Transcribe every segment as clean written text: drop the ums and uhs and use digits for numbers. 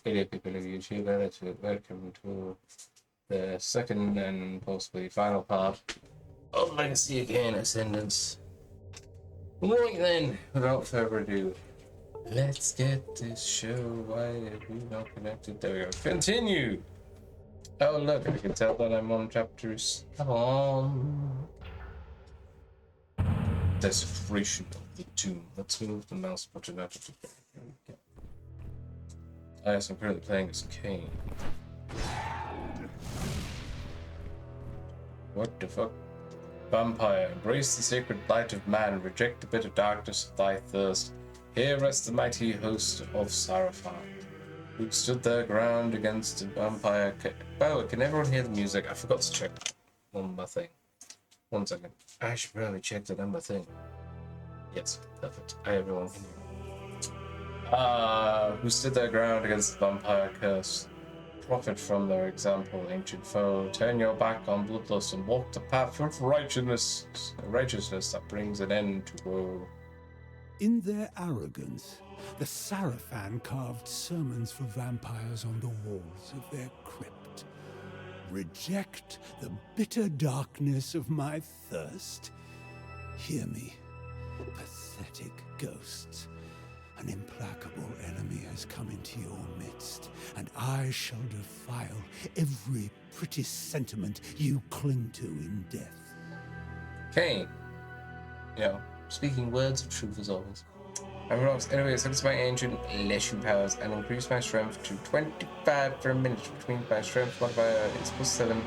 Hello, people of YouTube. Welcome to the second and possibly final part of Legacy of Kain Ascendance. Right then, without further ado, let's get this show. Why are we not connected? There we go. Continue! Oh, look, I can tell that I'm on chapter 7. Desecration of the Tomb. Let's move the mouse button out of the way. Yes, I'm currently playing as Kain. What the fuck? Vampire, embrace the sacred light of man, reject the bitter darkness of thy thirst. Here rests the mighty host of Sarafan, who stood their ground against the vampire. By the way, can everyone hear the music? I forgot to check one more thing. 1 second. I should probably check the number thing. Yes, perfect. Hi everyone. Who stood their ground against the vampire curse. Profit from their example, ancient foe. Turn your back on bloodlust and walk the path of righteousness that brings an end to woe. In their arrogance, the Sarafan carved sermons for vampires on the walls of their crypt. Reject the bitter darkness of my thirst. Hear me, pathetic ghosts. An implacable enemy has come into your midst, and I shall defile every pretty sentiment you cling to in death. Kain. Speaking words of truth as always. Anyway, accepts my ancient legendary powers and increase my strength to 25 per minute, which means my strength modifier is +7.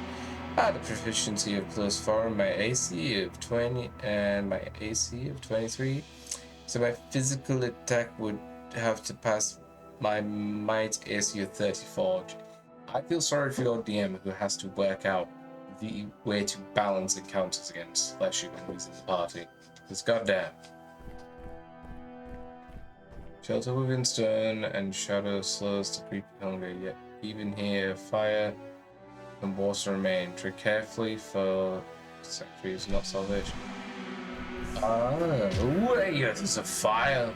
The proficiency of +4, my AC of 20, and my AC of 23. So my physical attack would have to pass my might AC of 34. I feel sorry for your DM who has to work out the way to balance encounters against Fleshy when he's in the party. Because goddamn. Shelter within stone and shadow slows the creepy hunger, yet even here fire and water remain. Tread carefully for sanctuaries, not salvation. Wait, there's a fire.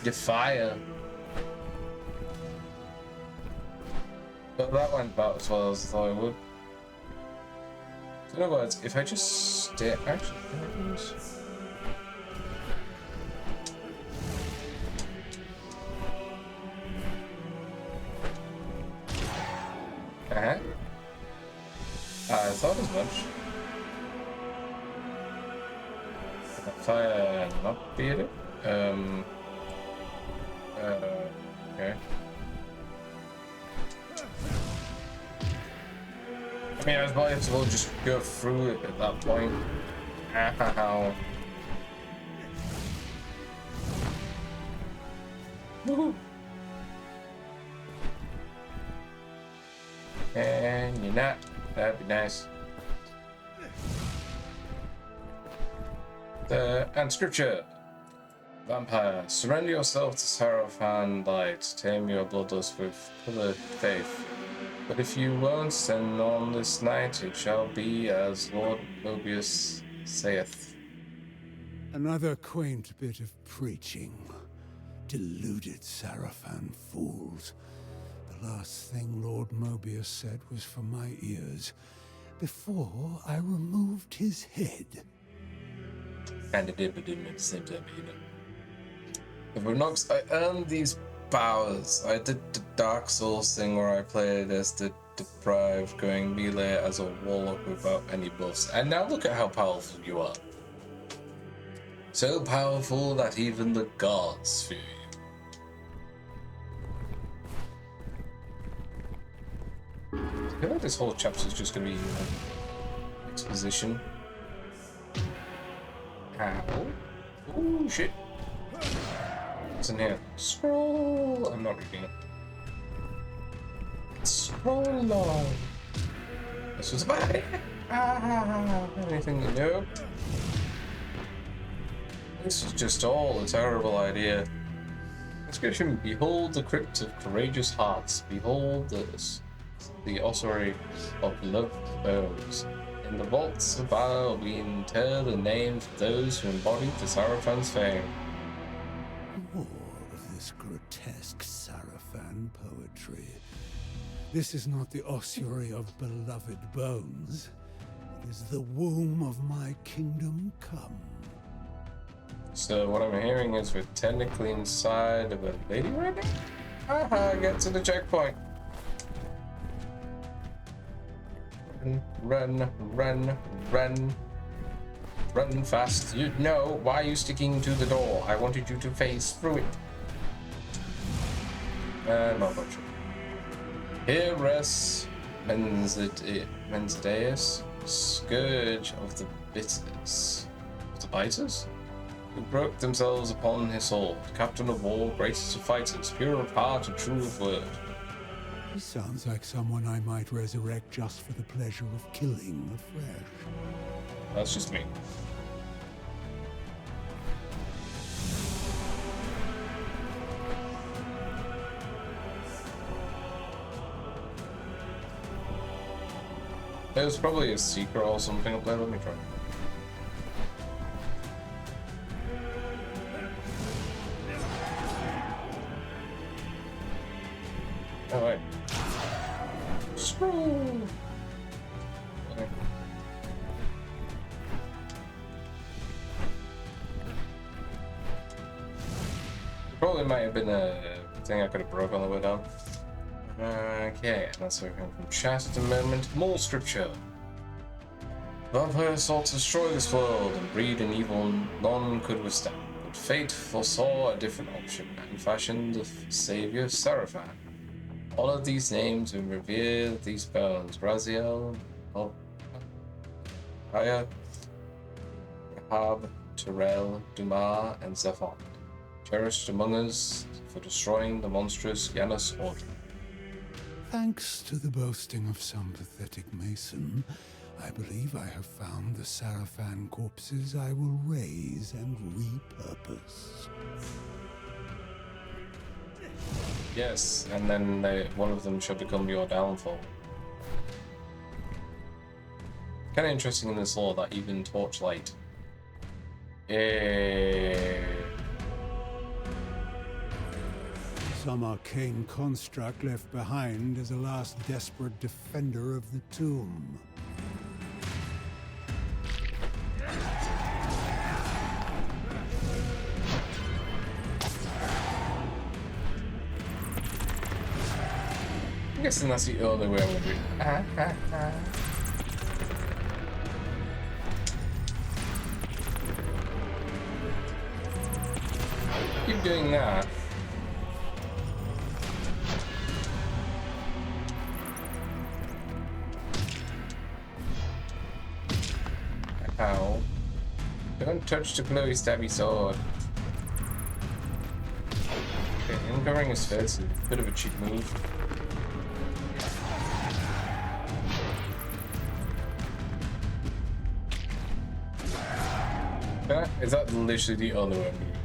The fire. But that went about as well as I thought it would. So in other words, if I just stay... Actually, can I do this? I thought as much. Fire not beat it. Okay. I mean, I might as well just go through it at that point. Ow. Woohoo! And you're not. That'd be nice. And scripture. Vampire, surrender yourself to Sarafan light, tame your bloodlust with pillared faith. But if you won't, then on this night it shall be as Lord Mobius saith. Another quaint bit of preaching. Deluded Sarafan fools. The last thing Lord Mobius said was for my ears, before I removed his head. And it did, but didn't at the same time either. If we're not, I earned these powers. I did the Dark Souls thing where I played as the deprived, going melee as a warlock without any buffs. And now look at how powerful you are. So powerful that even the gods fear you. I feel like this whole chapter is just going to be exposition. Ow. Ooh, shit. What's in here? Scroll. I'm not reading it. Scroll log. This was bad. Anything you know? This is just all a terrible idea. Inscription: behold the crypt of courageous hearts. Behold the ossuary of loved foes. In the vaults of Baal we inter the names of those who embodied the Sarafan's fame. More of this grotesque Sarafan poetry. This is not the ossuary of beloved bones. It is the womb of my kingdom come. So what I'm hearing is we're technically inside of a lady right now? Haha, get to the checkpoint. Run, run, run. Run fast. You know, why are you sticking to the door? I wanted you to face through it. Not much. Here rests Menzideus, scourge of the bitters. Of the biters? Who broke themselves upon his sword, captain of war, greatest of fighters, pure of heart and true of word. He sounds like someone I might resurrect just for the pleasure of killing afresh. That's just me. There's probably a secret or something up there. Let me try. Oh wait. Screw. Okay. Probably might have been a thing I could have broke on the way down. Okay, that's where we come from. Chat at the moment. More scripture. Vampire sought to destroy this world and breed an evil none could withstand. But fate foresaw a different option and fashioned the savior Sarafan. All of these names and revere these bones. Raziel, Kaya, Rahab, Terrell, Dumar, and Zephon. Cherished among us for destroying the monstrous Janus Order. Thanks to the boasting of some pathetic mason, I believe I have found the Sarafan corpses I will raise and repurpose. Yes, and then one of them shall become your downfall. Kind of interesting in this lore that even Torchlight. Some arcane construct left behind as a last desperate defender of the tomb. I'm guessing that's the only way I would do it. Keep doing that. Ow. Don't touch the glowy stabby sword. Okay, uncovering his face is a bit of a cheap move. Is that literally the only way I'm doing it?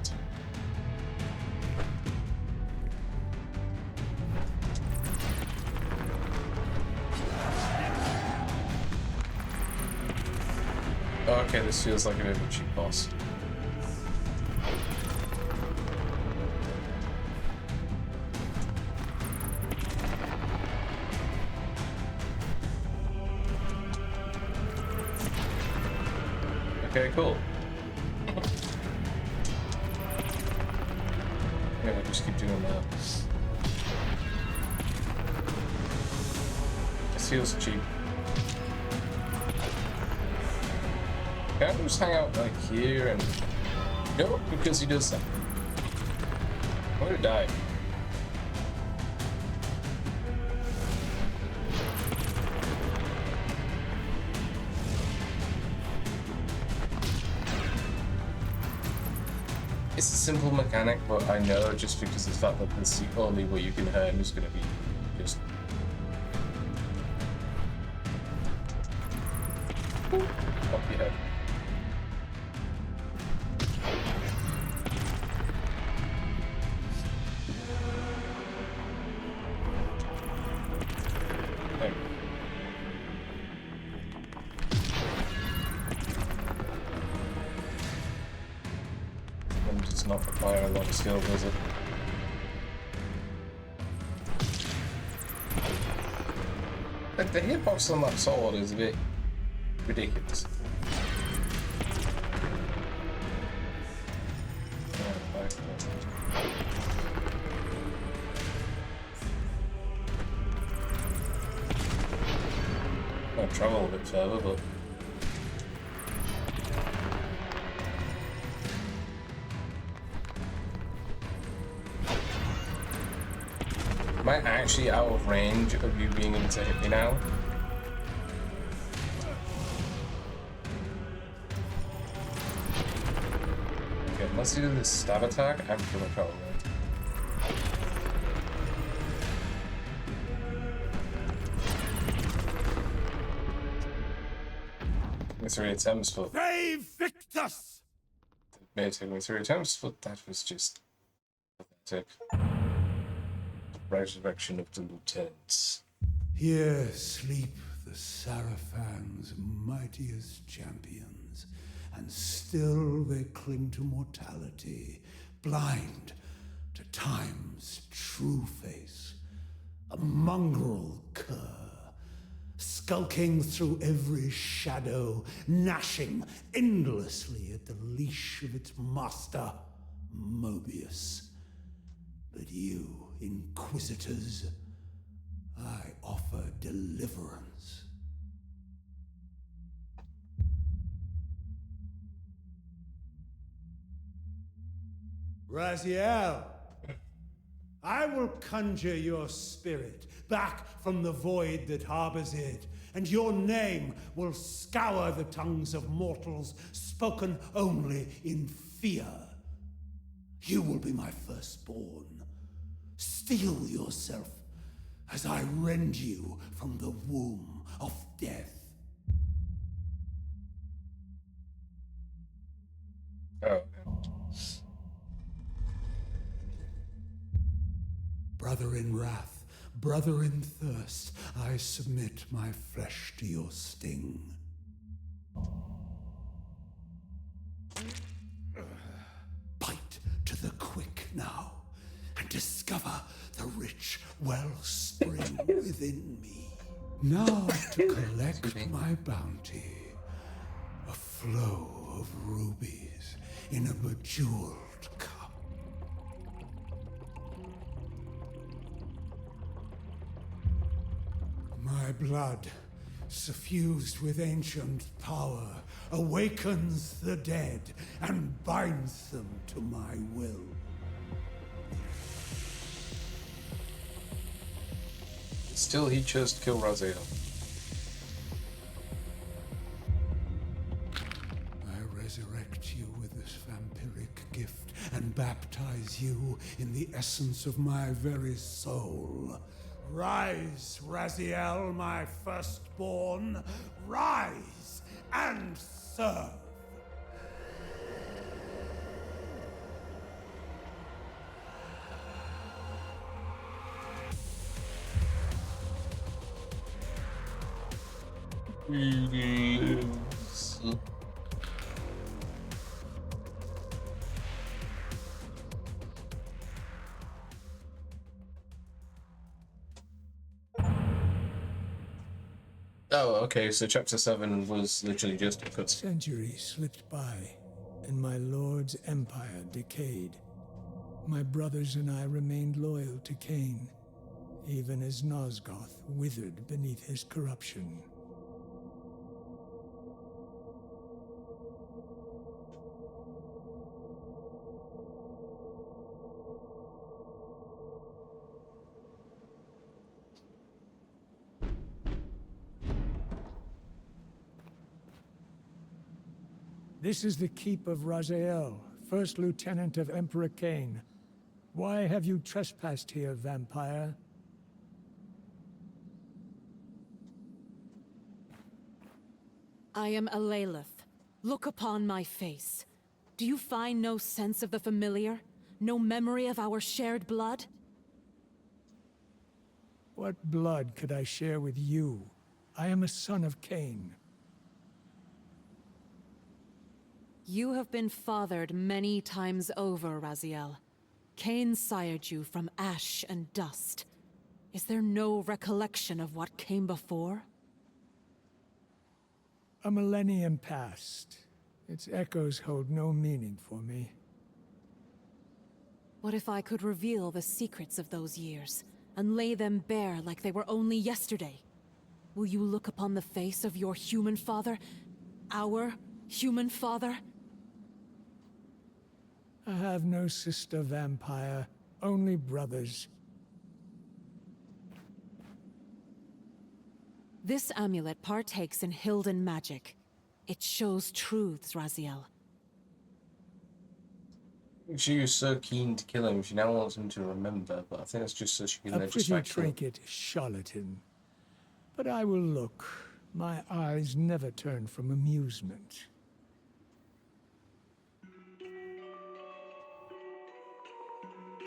Okay, this feels like a bit of a cheap boss. Okay, cool. Yeah, we'll just keep doing that. This feels cheap. Can't we just hang out like here and... No, because he does that. I'm gonna die. It's a simple mechanic, but I know just because of the fact that this is the only way you can hurt him is gonna be just... Off your head. Does not require a lot of skill, does it? Like the hitbox on that sword is a bit ridiculous. I'll travel a bit further, but am I actually out of range of you being able to hit me now? Okay, unless you do this stab attack, I'm pretty much out of range. Three attempts, but They Victus! it may have taken me 3 attempts, but that was just pathetic. Resurrection of the lieutenants. Here sleep the Sarafans' mightiest champions, and still they cling to mortality, blind to time's true face, a mongrel cur, skulking through every shadow, gnashing endlessly at the leash of its master, Mobius. But you, Inquisitors, I offer deliverance. Raziel, I will conjure your spirit back from the void that harbors it, and your name will scour the tongues of mortals, spoken only in fear. You will be my firstborn. Steel yourself as I rend you from the womb of death. Oh. Brother in wrath, brother in thirst, I submit my flesh to your sting. Bite to the quick now, and discover the rich wellspring within me. Now to collect my bounty, a flow of rubies in a bejeweled cup. My blood, suffused with ancient power, awakens the dead and binds them to my will. Still, he chose to kill Raziel. I resurrect you with this vampiric gift and baptize you in the essence of my very soul. Rise, Raziel, my firstborn. Rise and serve. Oh, okay, so chapter 7 was literally just a cutscene. Centuries slipped by, and my lord's empire decayed. My brothers and I remained loyal to Cain, even as Nosgoth withered beneath his corruption. This is the keep of Raziel, first lieutenant of Emperor Cain. Why have you trespassed here, vampire? I am Alalith. Look upon my face. Do you find no sense of the familiar? No memory of our shared blood? What blood could I share with you? I am a son of Cain. You have been fathered many times over, Raziel. Cain sired you from ash and dust. Is there no recollection of what came before? A millennium passed. Its echoes hold no meaning for me. What if I could reveal the secrets of those years, and lay them bare like they were only yesterday? Will you look upon the face of your human father? Our human father? I have no sister vampire, only brothers. This amulet partakes in Hilden magic. It shows truths, Raziel. She was so keen to kill him, she now wants him to remember, but I think that's just so she can A then pretty just back him. trinket, charlatan. But I will look. My eyes never turn from amusement.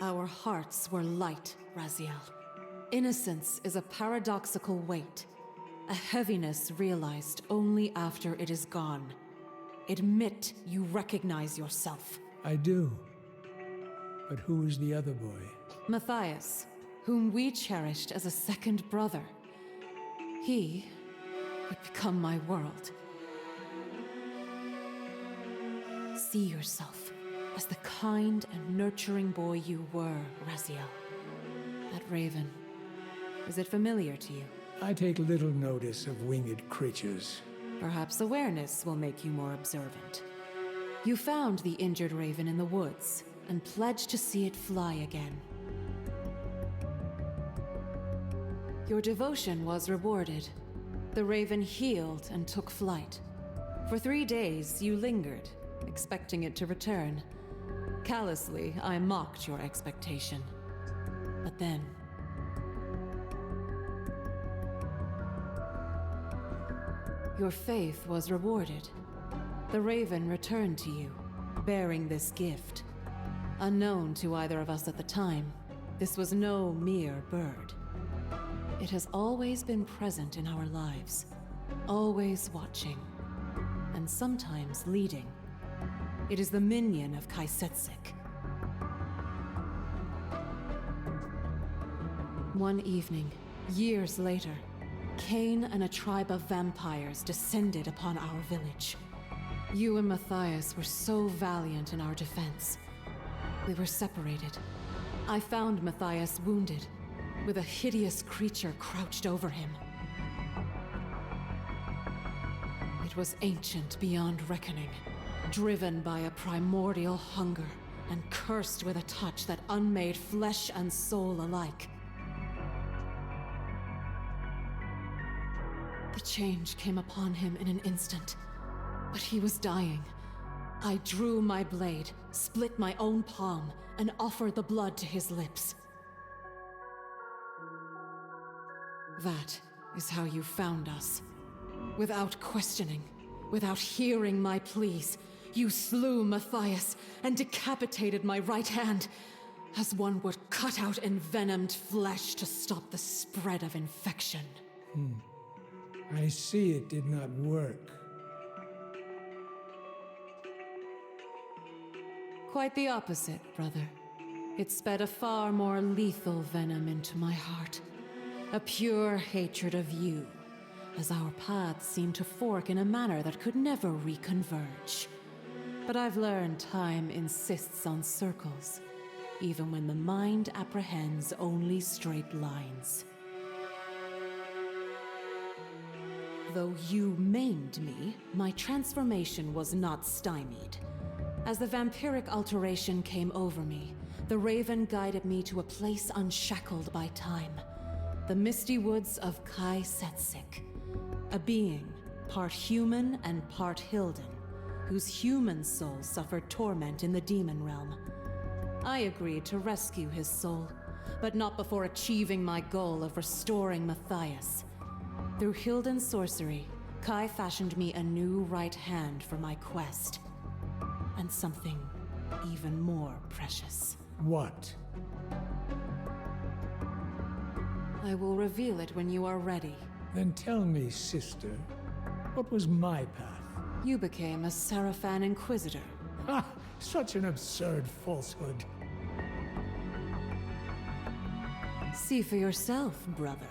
Our hearts were light, Raziel. Innocence is a paradoxical weight, a heaviness realized only after it is gone. Admit you recognize yourself. I do. But who is the other boy? Matthias, whom we cherished as a second brother. He would become my world. See yourself as the kind and nurturing boy you were, Raziel. That raven, is it familiar to you? I take little notice of winged creatures. Perhaps awareness will make you more observant. You found the injured raven in the woods, and pledged to see it fly again. Your devotion was rewarded. The raven healed and took flight. For 3 days, you lingered, expecting it to return. Callously, I mocked your expectation. But then... your faith was rewarded. The raven returned to you, bearing this gift. Unknown to either of us at the time, this was no mere bird. It has always been present in our lives, always watching, and sometimes leading. It is the minion of Kaisetsik. One evening, years later, Cain and a tribe of vampires descended upon our village. You and Matthias were so valiant in our defense. We were separated. I found Matthias wounded, with a hideous creature crouched over him. It was ancient beyond reckoning, driven by a primordial hunger, and cursed with a touch that unmade flesh and soul alike. The change came upon him in an instant, but he was dying. I drew my blade, split my own palm, and offered the blood to his lips. That is how you found us. Without questioning, without hearing my pleas, you slew Matthias and decapitated my right hand, as one would cut out envenomed flesh to stop the spread of infection. I see it did not work. Quite the opposite, brother. It sped a far more lethal venom into my heart. A pure hatred of you, as our paths seemed to fork in a manner that could never reconverge. But I've learned time insists on circles, even when the mind apprehends only straight lines. Though you maimed me, my transformation was not stymied. As the vampiric alteration came over me, the raven guided me to a place unshackled by time. The misty woods of Kaisetsik. A being, part human and part Hilden, whose human soul suffered torment in the demon realm. I agreed to rescue his soul, but not before achieving my goal of restoring Matthias. Through Hilden's sorcery, Kai fashioned me a new right hand for my quest. And something even more precious. What? I will reveal it when you are ready. Then tell me, sister, what was my path? You became a Sarafan Inquisitor. Ha! Such an absurd falsehood. See for yourself, brother.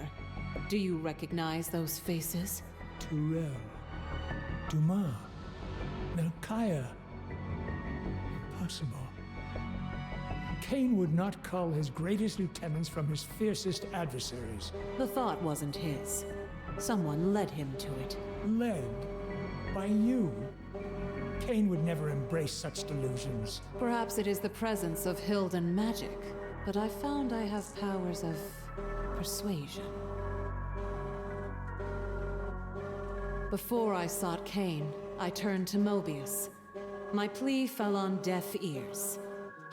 Do you recognize those faces? Turel, Dumas, Melchiah. Impossible. Cain would not cull his greatest lieutenants from his fiercest adversaries. The thought wasn't his. Someone led him to it. Led by you. Cain would never embrace such delusions. Perhaps it is the presence of Hilden magic, but I found I have powers of persuasion. Before I sought Cain, I turned to Mobius. My plea fell on deaf ears.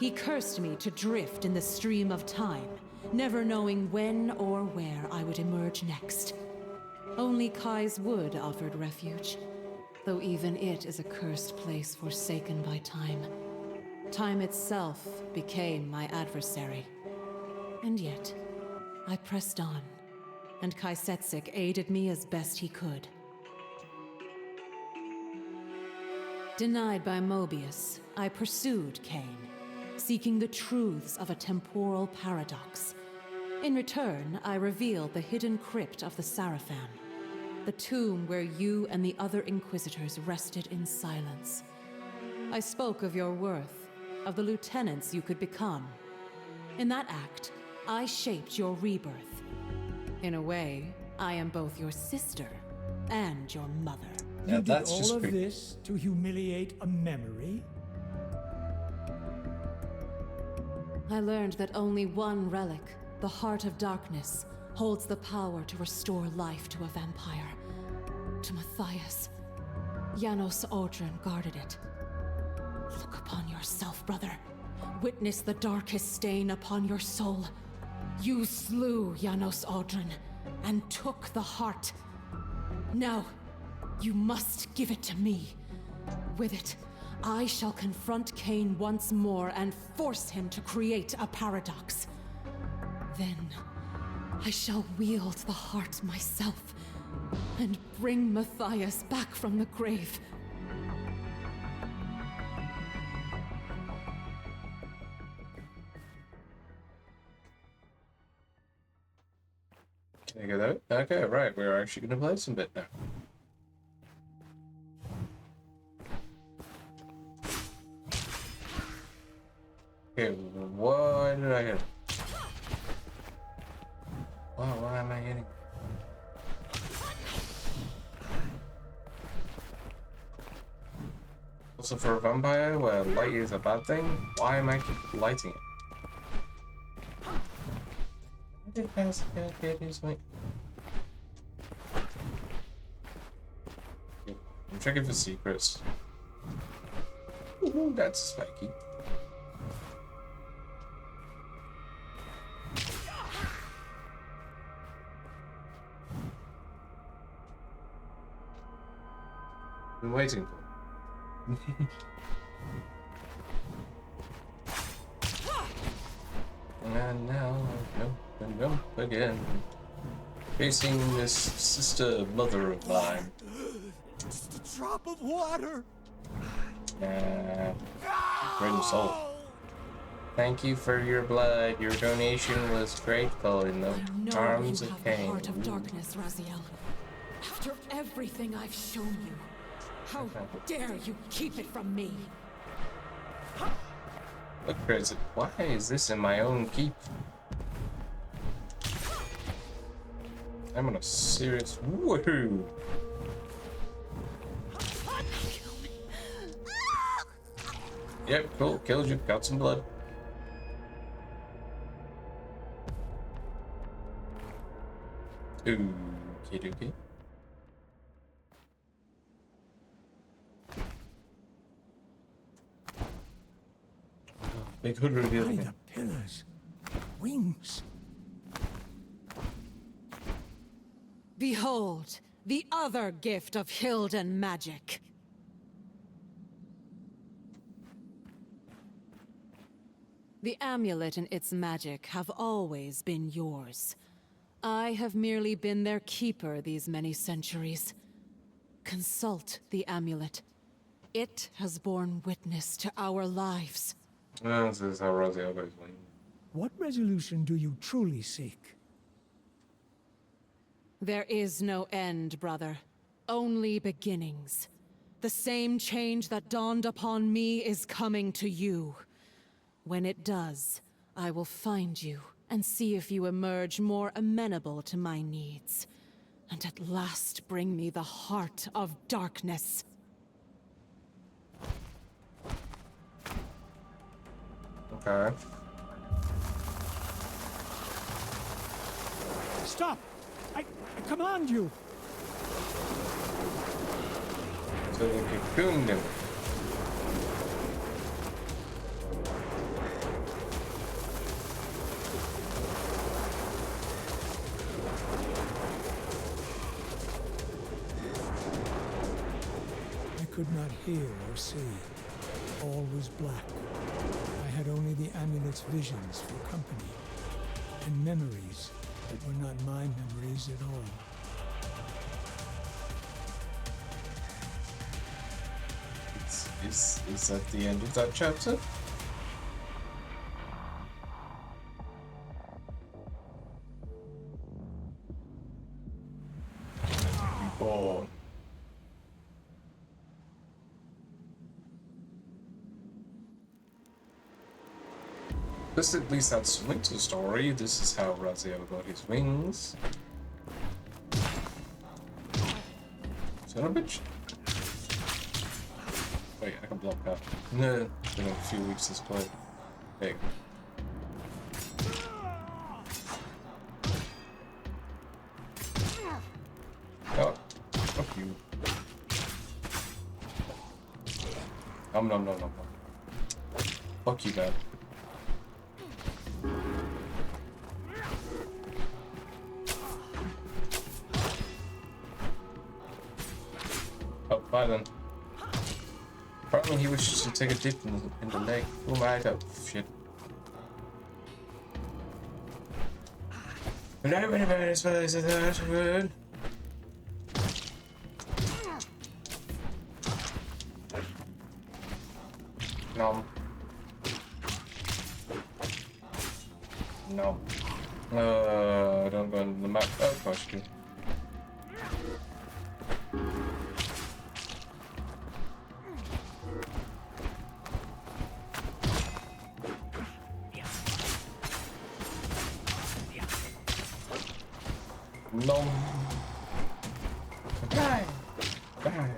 He cursed me to drift in the stream of time, never knowing when or where I would emerge next. Only Kai's Wood offered refuge, though even it is a cursed place forsaken by time. Time itself became my adversary. And yet, I pressed on, and Kai Setzik aided me as best he could. Denied by Mobius, I pursued Cain, seeking the truths of a temporal paradox. In return, I revealed the hidden crypt of the Sarafan, the tomb where you and the other Inquisitors rested in silence. I spoke of your worth, of the lieutenants you could become. In that act, I shaped your rebirth. In a way, I am both your sister and your mother. Yeah, You did that's just all of creepy. this to humiliate a memory? I learned that only one relic, the Heart of Darkness, holds the power to restore life to a vampire. To Matthias. Janos Audron guarded it. Look upon yourself, brother. Witness the darkest stain upon your soul. You slew Janos Audron and took the heart. Now, you must give it to me. With it, I shall confront Cain once more and force him to create a paradox. Then, I shall wield the heart myself and bring Matthias back from the grave. Can I get that? Okay, right. We're actually going to play some bit now. Okay, why did I get? Wow, why am I getting? Also, for a vampire where light is a bad thing, why am I keep lighting it? I did pass get his weight. I'm checking for secrets. Ooh, that's spiky. Been waiting for. And now I jump again, facing this sister mother of mine. Just a drop of water. Great soul. Thank you for your blood. Your donation was grateful in the I know arms you of have the Cain. Heart of Darkness, Raziel. After everything I've shown you, how dare you keep it from me? Look, crazy. Why is this in my own keep? I'm on a serious woohoo. Yep, cool. Killed you. Got some blood. Ooh, okay. Big hood reveal. By the pillars. Wings. Behold, the other gift of Hilden magic. The amulet and its magic have always been yours. I have merely been their keeper these many centuries. Consult the amulet. It has borne witness to our lives. This is how Raziel goes. What resolution do you truly seek? There is no end, brother. Only beginnings. The same change that dawned upon me is coming to you. When it does, I will find you and see if you emerge more amenable to my needs. And at last bring me the heart of darkness. Okay. Stop! I command you! So you cocooned him. I could not hear or see. All was black. I had only the amulet's visions for company, and memories that were not my memories at all. Is that the end of that chapter? Reborn. This at least adds something to the story. This is how Raziel got his wings. Son of a bitch. Wait, I can block that. No, it's been a few weeks since played. There you go. Oh, fuck you. Nom nom nom nom nom. Fuck you, man. Oh, bye then. Apparently he wishes to take a dip in the lake. Oh my god, shit. Nom. No. Don't go on the map. Oh, of course you do. No. Die. Die.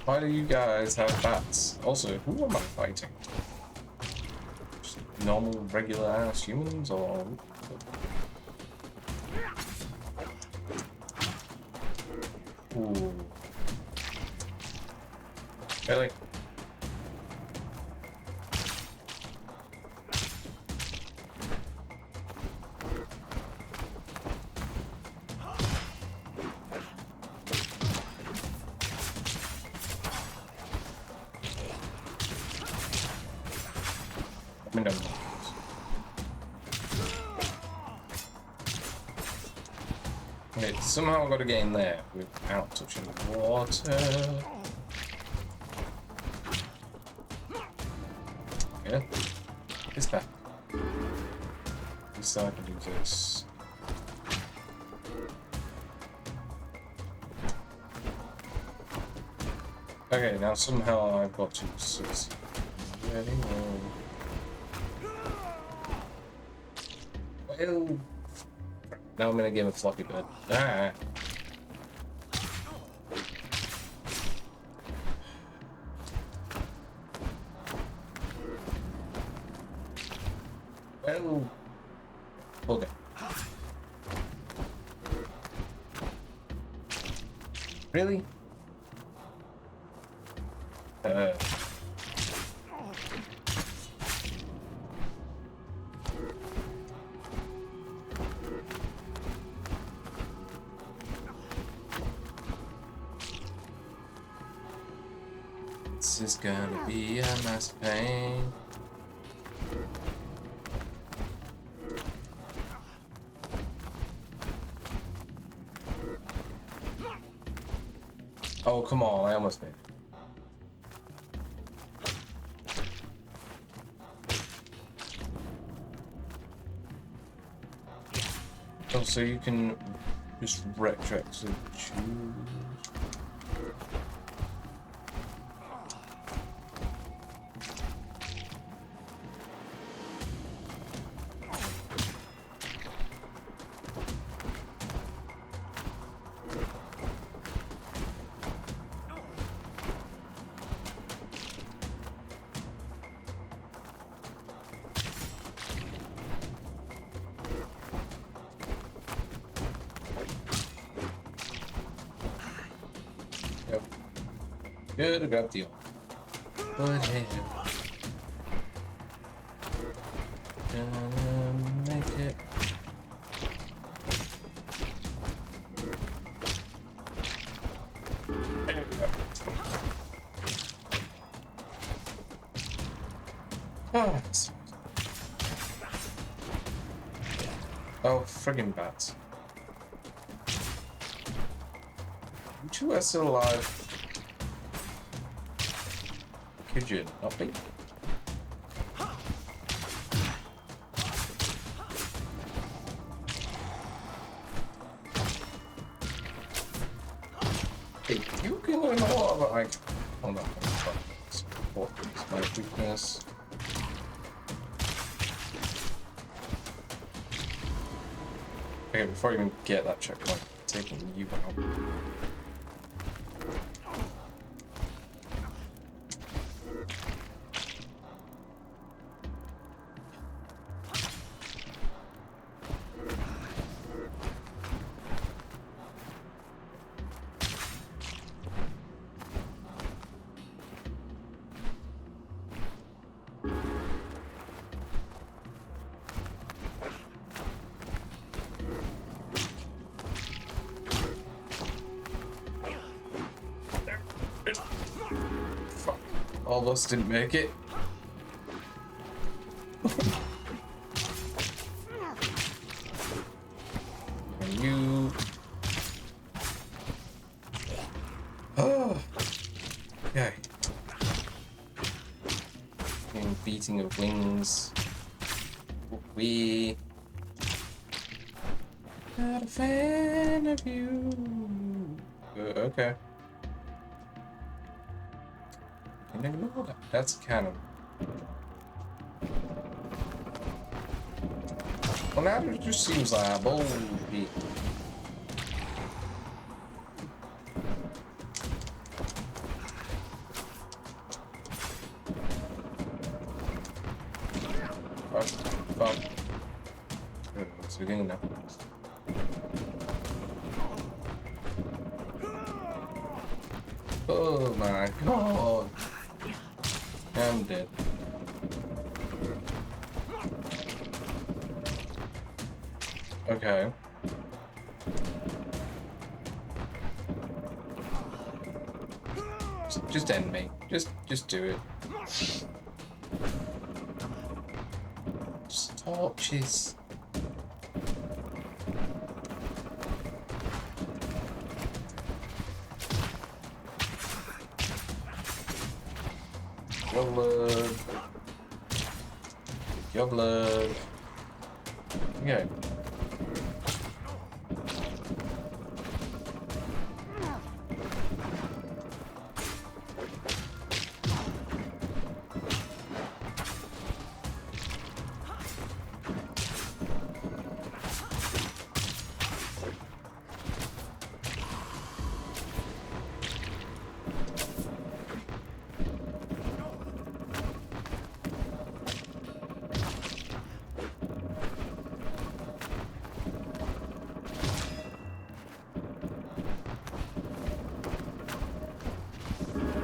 Why do you guys have bats? Also, who am I fighting? Just normal, regular ass humans or? Ooh. Really? No. Okay, somehow I got to get in there without touching the water. Yeah, it's back. So I can do this. Okay, now somehow I've got to succeed. Well, now I'm gonna give a floppy bird. Ah. Well, okay. Really? This is gonna be a massive pain. Oh, come on, I almost made it. Oh, so you can just retroactively choose. Yep. Good, I got the potato. Gonna make it. Oh, oh, friggin' bats. You two are still alive. Could you not be? Hey, you can learn a lot about like. Hold on, what is my weakness? Okay, before I even get that checkpoint, I'm taking you out. Fuck. Almost didn't make it. And you. Oh. Okay. Beating of wings. We. Not a fan of you. Okay. Can ignore that. That's canon. Well, now it just seems like a bullshit. Fuck. Fuck. It's beginning now. Oh my god. I'm dead. Okay. Just end me. Just do it. Just torches. Your blood. Your blood. Okay.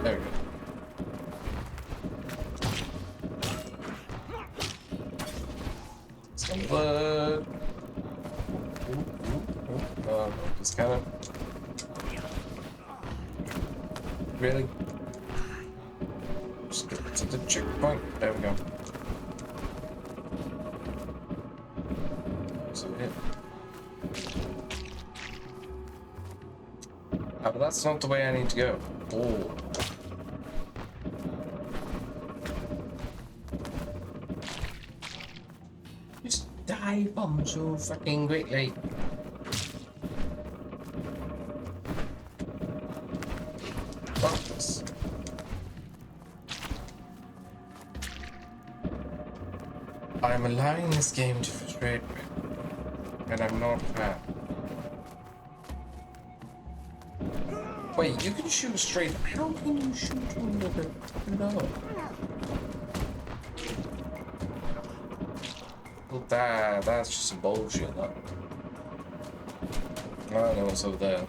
There we go. Some blood. Just kind of. Really? Just get to the checkpoint. There we go. So it. Ah, but that's not the way I need to go. Oh. Just dive bomb so fucking quickly. I'm allowing this game to frustrate me, and I'm not a fan. Wait, you can shoot straight. How can you shoot from the no? Well, that's just some bullshit, though. I don't know what's over there.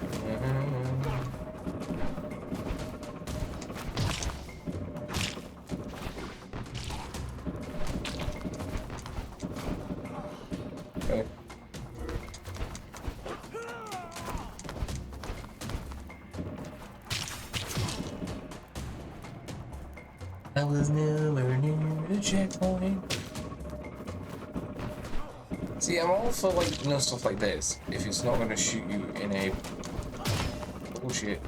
Okay. I was nowhere near the checkpoint. See, I'm all for like stuff like this if it's not gonna shoot you in a bullshit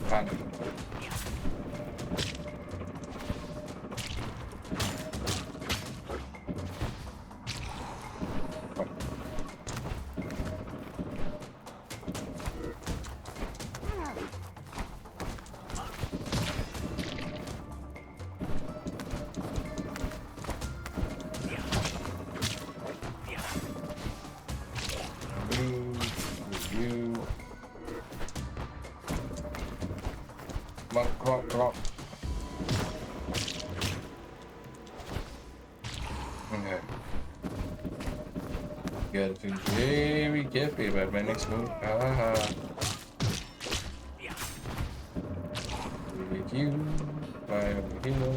manner. Come on. Okay. Gotta be very careful about my next move. With you, right over here.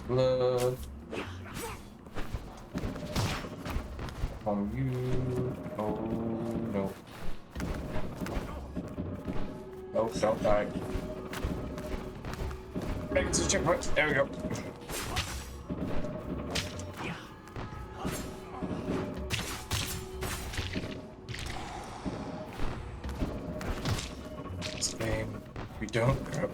Blood. On you. Oh no. Oh, don't die. Make it to the checkpoint. There we go. This game, we don't go.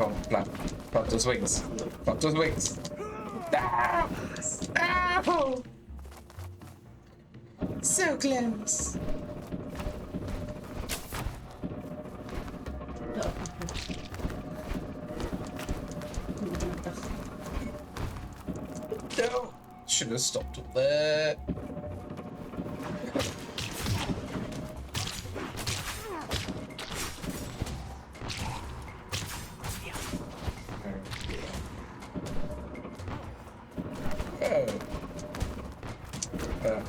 Oh, flap. Flap those wings. Flap those wings. Ah! Ow! So close. No. Should have stopped up there.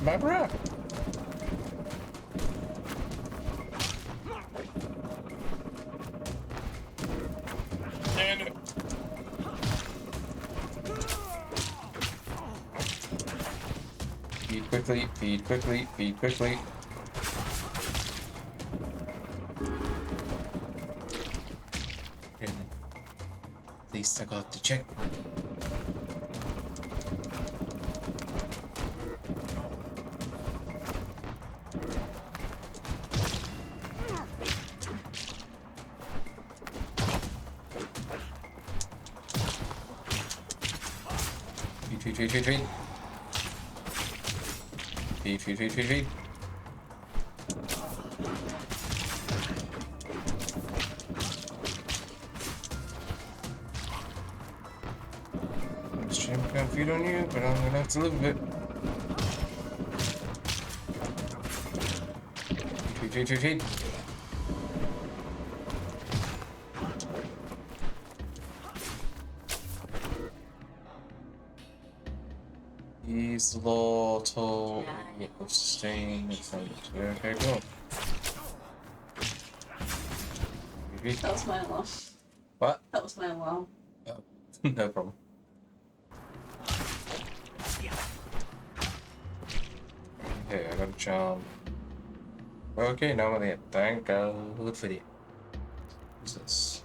My bra. And feed quickly, feed quickly, feed quickly. And at least I got the checkpoint. Feed. Feed. This champ can't feed on you, but I'm gonna have to live with it. Feed. He's little staying in front. Okay, cool. That was my alarm. What? That was my alarm. Oh, no problem. Okay, I got a charm. Okay, now I'm gonna thank God for it. What's this?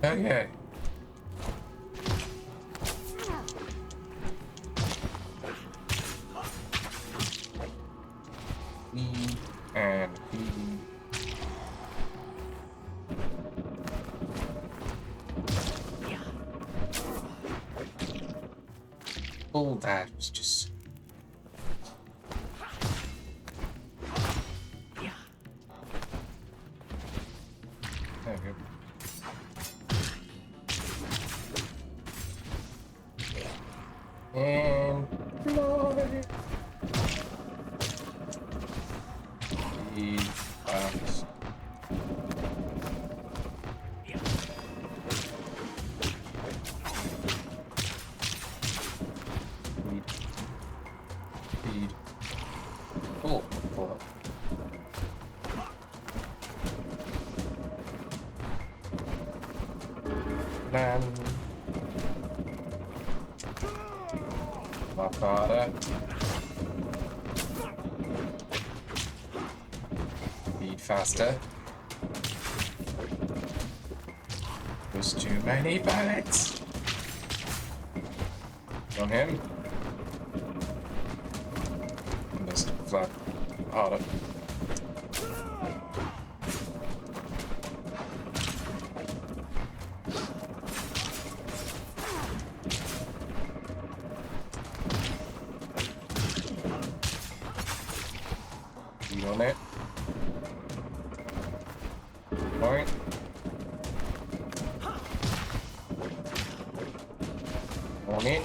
Okay. And all that was just And fly. Feed fast. Feed. Oh, pull up. Land. Much harder. Feed faster. There's too many bullets. On him. Missed. Flat. Harder. Feed on it. Point. On it.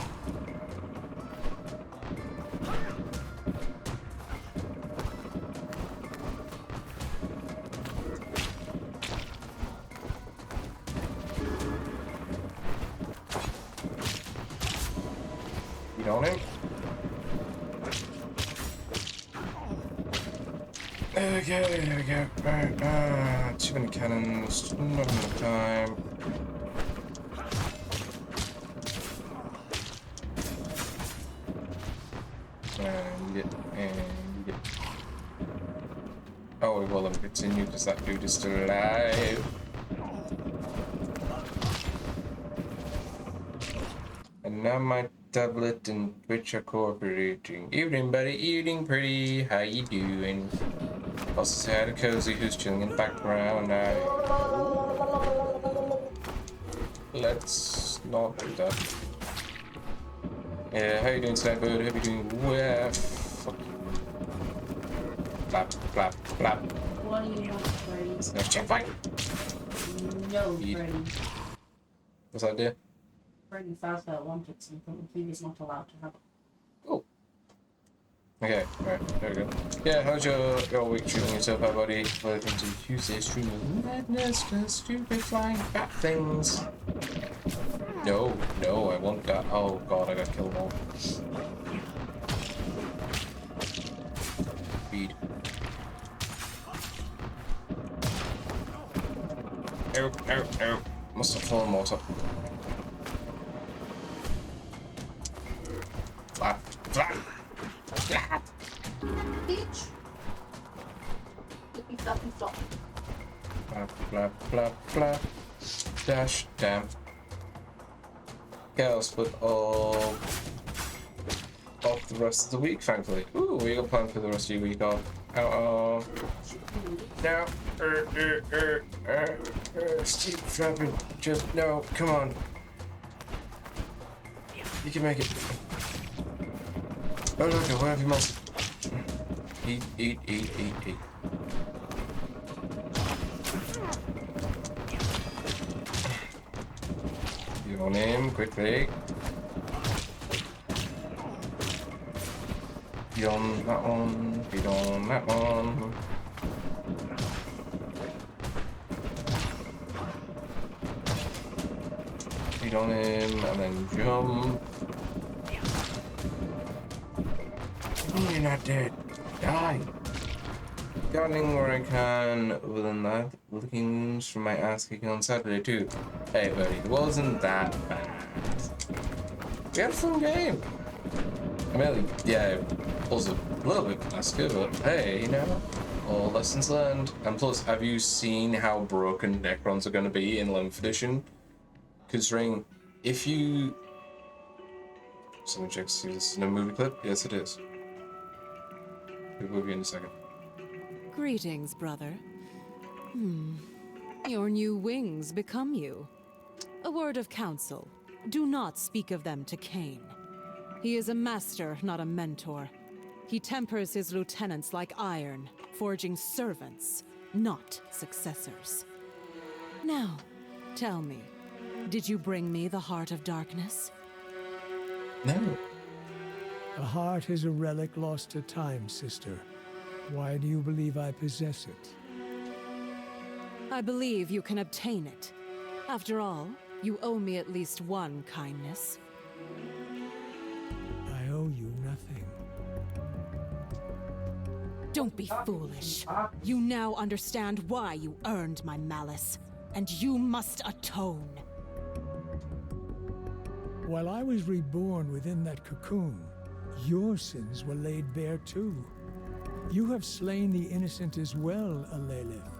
Feed on him. Okay, there we go. Alright, too many cannons, not enough time. And get. Oh, well, let me continue because that dude is still alive. And now my tablet and Twitch are cooperating. Evening, buddy. Evening, pretty. How you doing? Also say hi to Cozy, who's chilling in the background. Let's not do that. Yeah, how you doing, tonight, bud? Hope you're doing well. Fuck you. Flap, flap, flap. What do you want, Freddy? Next check fight. No, Feed. Freddy. What's that, dear? Freddy Fazbear wanted something he was not allowed to have. Oh. Okay, alright, there we go. Yeah, how's your week treating yourself, out, buddy? Welcome to Tuesday stream of madness, the stupid flying bat things. No, I want that. Oh god, I got killed all. Feed. Ow. Must have fallen water. Flap. Peach! Flippy floppy flop. Flap. Dash, damn. Chaos, but all off the rest of the week, thankfully. Ooh, we got planned for the rest of your week off. Oh. No. Steve Trapping. Just, no, come on. You can make it. Oh, look, where have you monster? Eat. Get on him, quickly. Feed on that one. Feed on him, and then jump. You're not dead. Die. Gardening where I can. Other than that, licking wounds from my ass kicking on Saturday too. Hey buddy, it wasn't that bad. We had a fun game. I mean, yeah, it was a little bit faster, but hey, you know, all lessons learned. And plus, have you seen how broken Necrons are going to be in 11th edition? Considering if you... Someone check to see if this is in a movie clip. Yes, it is. It will be in a second. Greetings, brother. Your new wings become you. A word of counsel. Do not speak of them to Cain. He is a master, not a mentor. He tempers his lieutenants like iron, forging servants, not successors. Now, tell me, did you bring me the Heart of Darkness? No. The heart is a relic lost to time, sister. Why do you believe I possess it? I believe you can obtain it. After all, you owe me at least one kindness. I owe you nothing. Don't be foolish. You now understand why you earned my malice, and you must atone. While I was reborn within that cocoon, your sins were laid bare too. You have slain the innocent as well, Alelith.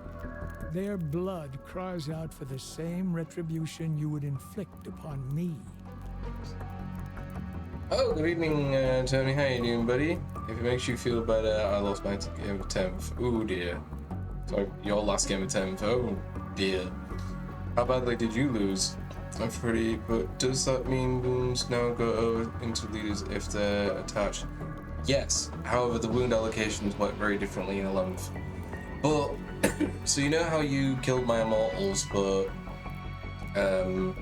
Their blood cries out for the same retribution you would inflict upon me. Oh, good evening, Tony. How you doing, buddy? If it makes you feel better, I lost my game of 10th. Oh dear. Sorry, your last game of 10th. Oh dear. How badly did you lose? I'm pretty, but does that mean wounds now go over into leaders if they're attached? Yes. However, the wound allocations work very differently in 11th. But, so you know how you killed my immortals, but, Oricon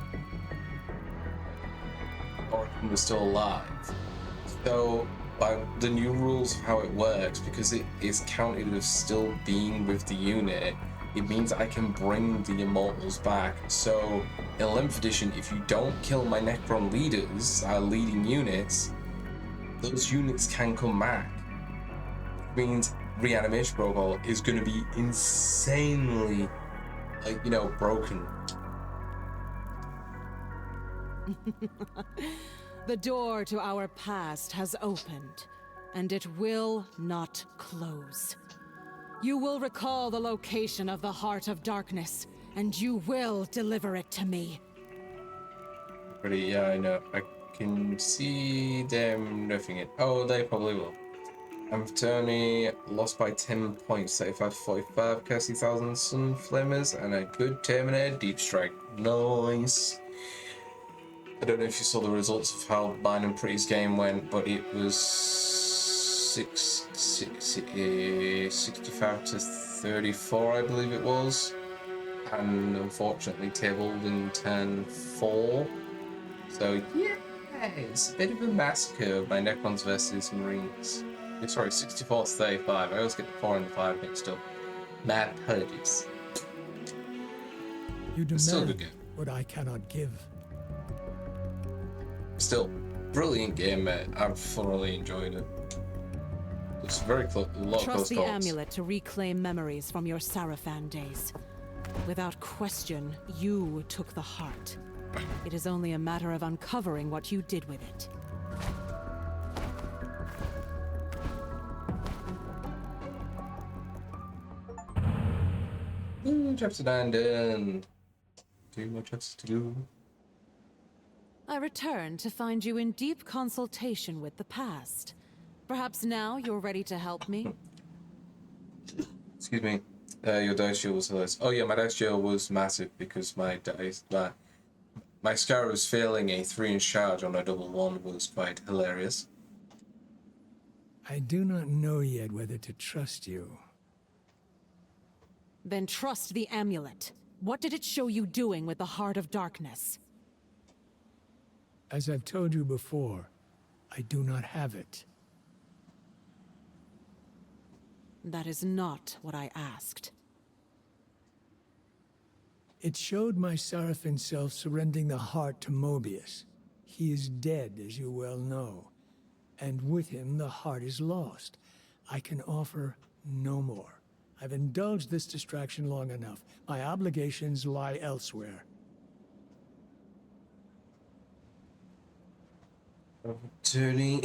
was still alive. So, by the new rules of how it works, because it is counted as still being with the unit, it means I can bring the immortals back. So, in 11th edition, if you don't kill my Necron leaders, our leading units, those units can come back. It means reanimation protocol is going to be insanely, broken. The door to our past has opened, and it will not close. You will recall the location of the Heart of Darkness, and you will deliver it to me. Pretty, yeah, I know. I can see them nerfing it. Oh, they probably will. Tony lost by 10 points, 35-45, Kirsty 1000 Sun Flamers, and a good Terminator Deep Strike. Nice. I don't know if you saw the results of how Mine and Pretty's game went, but it was 65 to 34, I believe it was. And unfortunately tabled in turn 4. So yeah, it's a bit of a massacre by Necrons versus Marines. Sorry, 64 to 35. I always get the 4 and the 5 mixed up. Mad apologies. You Still a good demand game. what I cannot give. Still, brilliant game, mate. I've thoroughly enjoyed it. It's very a lot of close Trust the calls. amulet to reclaim memories from your Sarafan days. Without question, you took the heart. It is only a matter of uncovering what you did with it. Chapter 9 done. 2 more chapters to go. I returned to find you in deep consultation with the past. Perhaps now you're ready to help me? Excuse me. Your dice shield was hilarious. Oh yeah, my dice shield was massive because my Scarabs failing a 3-inch charge on a double 1 was quite hilarious. I do not know yet whether to trust you. Then trust the amulet. What did it show you doing with the Heart of Darkness? As I've told you before, I do not have it. That is not what I asked. It showed my Sarafin self surrendering the heart to Mobius. He is dead, as you well know. And with him, the heart is lost. I can offer no more. I've indulged this distraction long enough. My obligations lie elsewhere. Tony.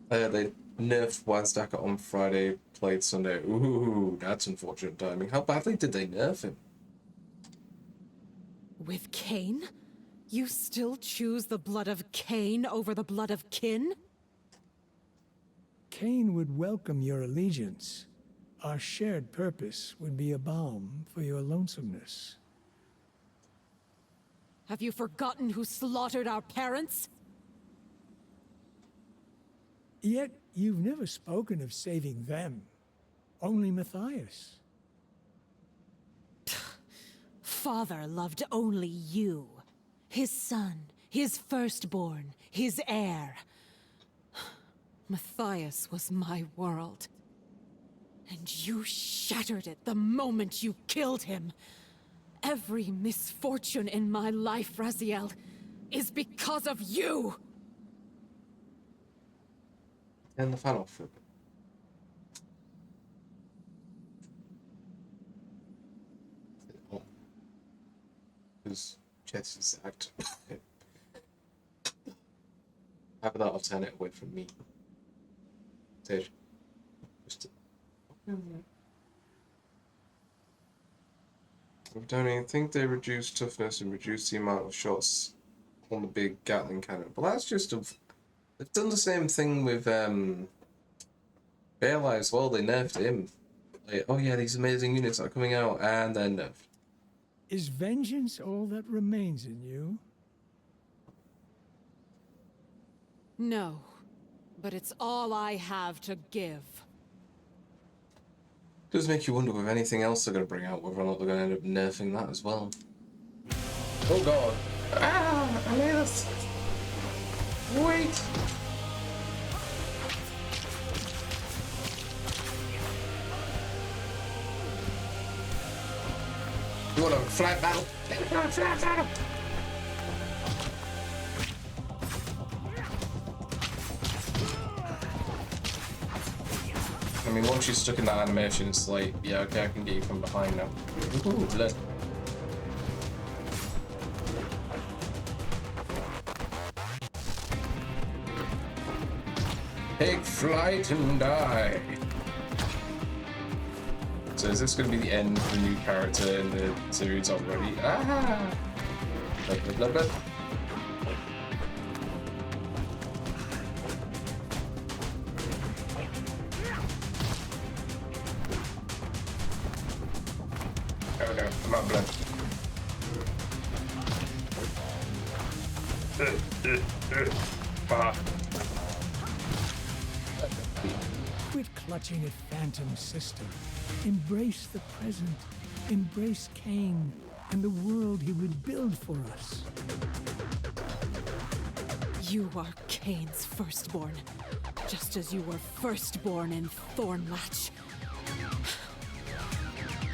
They nerfed Wildstacker on Friday, played Sunday. Ooh, that's unfortunate timing. How badly did they nerf him? With Cain? You still choose the blood of Cain over the blood of kin? Cain would welcome your allegiance. Our shared purpose would be a balm for your lonesomeness. Have you forgotten who slaughtered our parents? Yet you've never spoken of saving them. Only Matthias. Father loved only you, his son, his firstborn, his heir. Matthias was my world. And you shattered it the moment you killed him. Every misfortune in my life, Raziel, is because of you! And the final flip. Oh. Because Jess is act. Have that alternate away from me. Sage. Just. I think they reduced toughness and reduced the amount of shots on the big Gatling cannon. But that's just a. They've done the same thing with Baelai as well. They nerfed him. Like, oh yeah, these amazing units are coming out, and they're nerfed. Is vengeance all that remains in you? No, but it's all I have to give. Does make you wonder with anything else they're going to bring out, whether or not they're going to end up nerfing that as well. Oh god. Ah, Aeneas! Wait! You want a flat battle? Flat battle! I mean, once you're stuck in that animation, it's like, yeah, okay, I can get you from behind now. Ooh, blood. Take flight and die. So is this going to be the end of the new character in the series already? Ah! Blood, blood, blood, blood. Oh no, I'm out of blood. Ah. Quit clutching at Phantom, sister. Embrace the present. Embrace Cain and the world he would build for us. You are Cain's firstborn, just as you were firstborn in Thornlatch.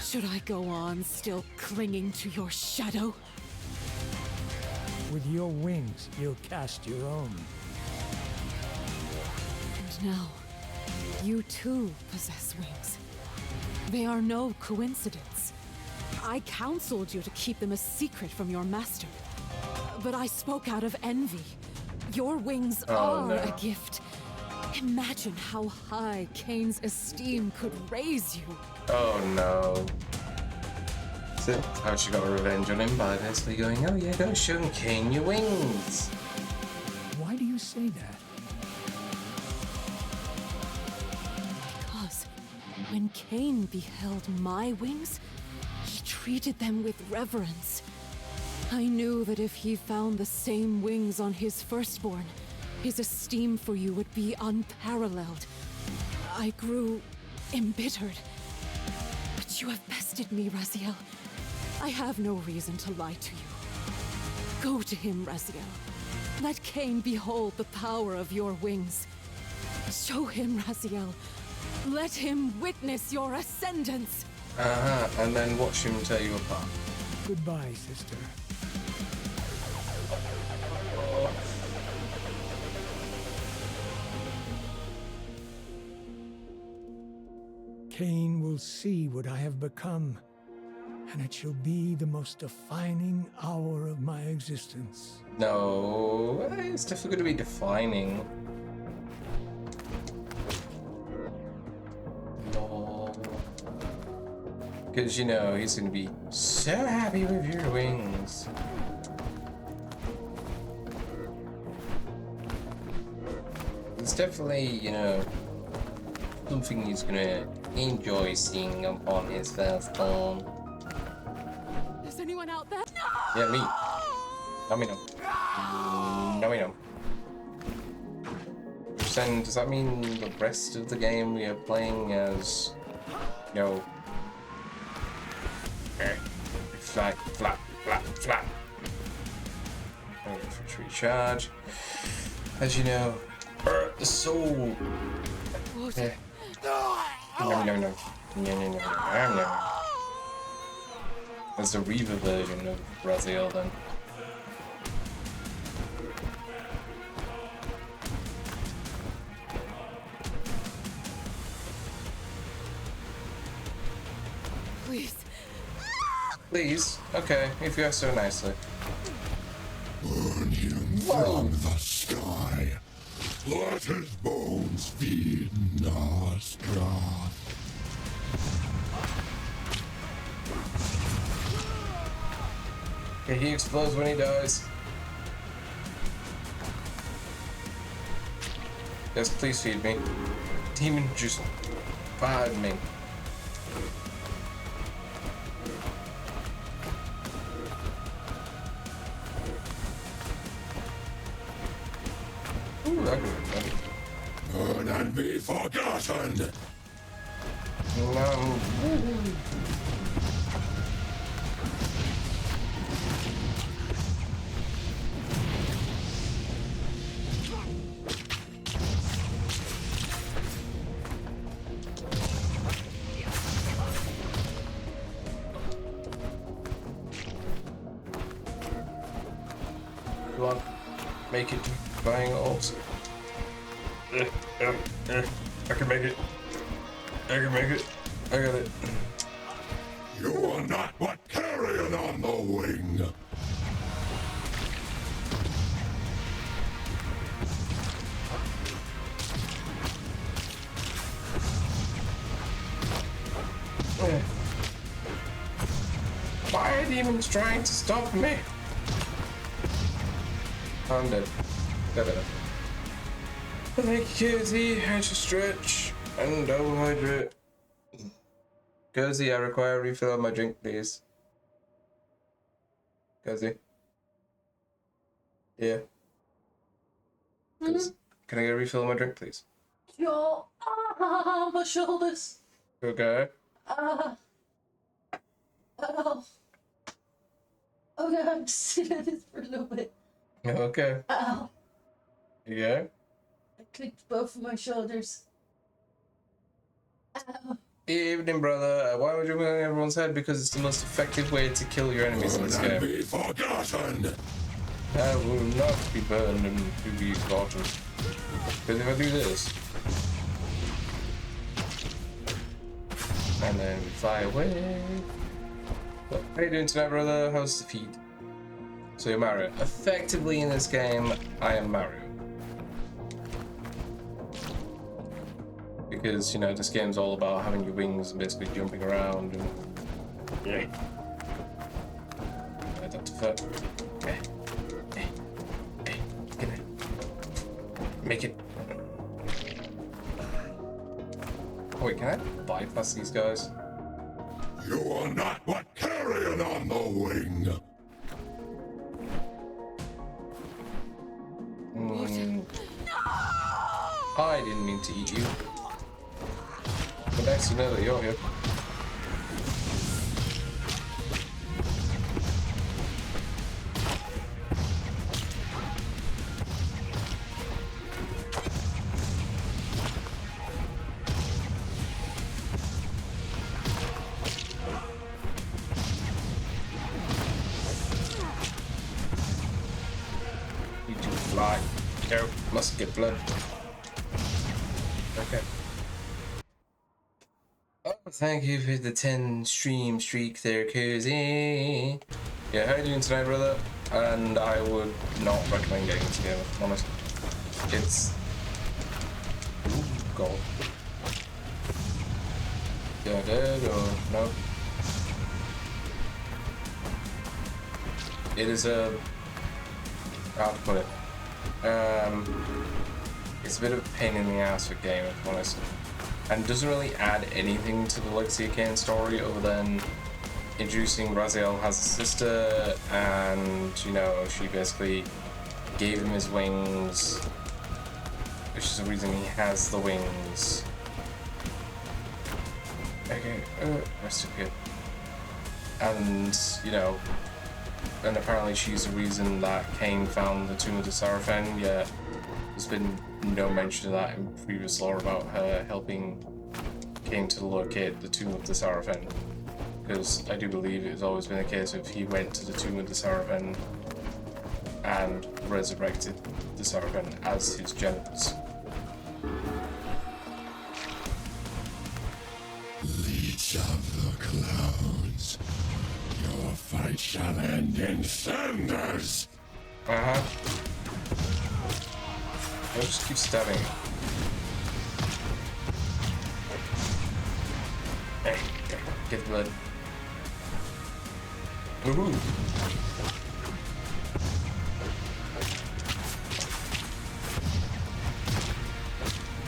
Should I go on still clinging to your shadow? With your wings, you'll cast your own. And now, you too possess wings. They are no coincidence. I counseled you to keep them a secret from your master. But I spoke out of envy. Your wings are no. a gift. Imagine how high Cain's esteem could raise you. Oh no. So, how she got her revenge on him by basically going, oh yeah, go show Cain your wings. Why do you say that? Because when Cain beheld my wings, he treated them with reverence. I knew that if he found the same wings on his firstborn, his esteem for you would be unparalleled. I grew embittered. But you have bested me, Raziel. I have no reason to lie to you. Go to him, Raziel. Let Cain behold the power of your wings. Show him, Raziel. Let him witness your ascendance. And then watch him tear you apart. Goodbye, sister. Cain will see what I have become, and it shall be the most defining hour of my existence. No, it's definitely going to be defining. No. Because, you know, he's going to be so happy with your wings. It's definitely, you know, something he's going to enjoy seeing upon his firstborn. Is anyone out there? Yeah, me. Let me know. Let me know. Then does that mean the rest of the game we are playing as, you know, flat, flat, flat, flat? Let's recharge. As you know, the soul. Yeah. No. That's the Reaver version of Raziel then. Please. Please? Okay, if you ask so nicely. Burn him from the sky. Let his bones feed Nosgoth. Okay, he explodes when he dies. Yes, please feed me. Demon juice. Feed me. Ooh, that could be Burn and be forgotten. No. Come on, make it buying ults. I can make it. I can make it. I got it. You are not but carrion on the wing. Why are demons trying to stop me? I'm dead. Dead. Thank you, Cozy. I should stretch and double hydrate. Cozy, I require a refill of my drink, please. Cozy. Yeah. Cozy. Can I get a refill of my drink, please? Your my shoulders. Okay. Oh. Okay, I'm just sitting at this for a little bit. Okay. Ow. Yeah. I clicked both of my shoulders. Ow. Evening, brother. Why would you win on everyone's head? Because it's the most effective way to kill your enemies in Burn this and game. be forgotten. I will not be burned and to be slaughtered. Because if I do this, and then we fly away. But how you doing tonight, brother? How's the feed? So you're Mario. Effectively in this game, I am Mario. Because, you know, this game's all about having your wings and basically jumping around and... Yeah. Identify. Okay. Hey, get it. Make it. Oh, wait, can I bypass these guys? You are not but carrion on the wing. I didn't mean to eat you. But nice to know that you're here. You do fly. Go. Must get blood. Okay. Oh, thank you for the 10 stream streak there, Cozy. Yeah, how you doing tonight, brother? And I would not recommend getting this game, if I'm honest. It's... Ooh, gold. Yeah, dead or no? It is a... how to put it? It's a bit of a pain in the ass for game, if I'm honest. And doesn't really add anything to the Legacy of Kain story other than introducing Raziel has a sister, and, you know, she basically gave him his wings, which is the reason he has the wings. Okay, rest of good. And, you know, and apparently she's the reason that Cain found the Tomb of the Seraphim, yet there's been no mention of that in previous lore about her helping Cain to locate the Tomb of the Seraphim. Because I do believe it's always been the case if he went to the Tomb of the Seraphim and resurrected the Seraphim as his generals. Leech of the clouds, your fight shall end in cinders. Uh-huh. I'll just keep stabbing. Hey, get the blood. Woohoo!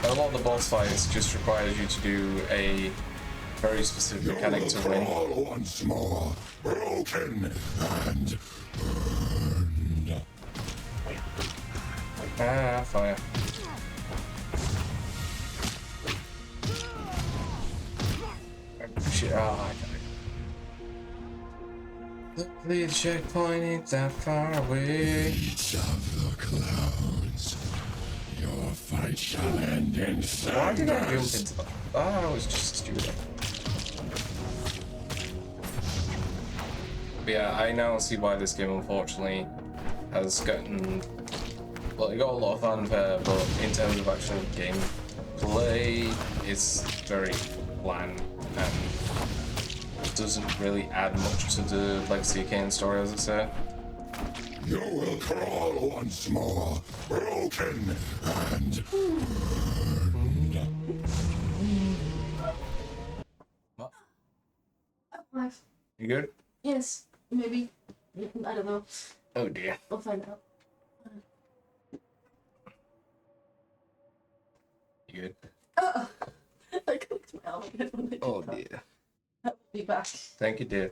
A lot of the boss fights just requires you to do a very specific mechanic to win. Once more, broken and burned. Ah, fire. Shit, I died. The police checkpoint ain't that far away. Leech of the clouds, your fight shall end in cinders. Why did I jump into that? Ah, I was just stupid. But yeah, I now see why this game unfortunately has gotten, well, it got a lot of fanfare, but in terms of actual gameplay, it's very bland and doesn't really add much to the Legacy of Kain story, as I say. You will crawl once more, broken and burned. What? Life. You good? Yes, maybe. I don't know. Oh dear. We'll find out. You good? Oh, I clicked my arm again when they Oh did that. dear. I'll be back. Thank you, dear.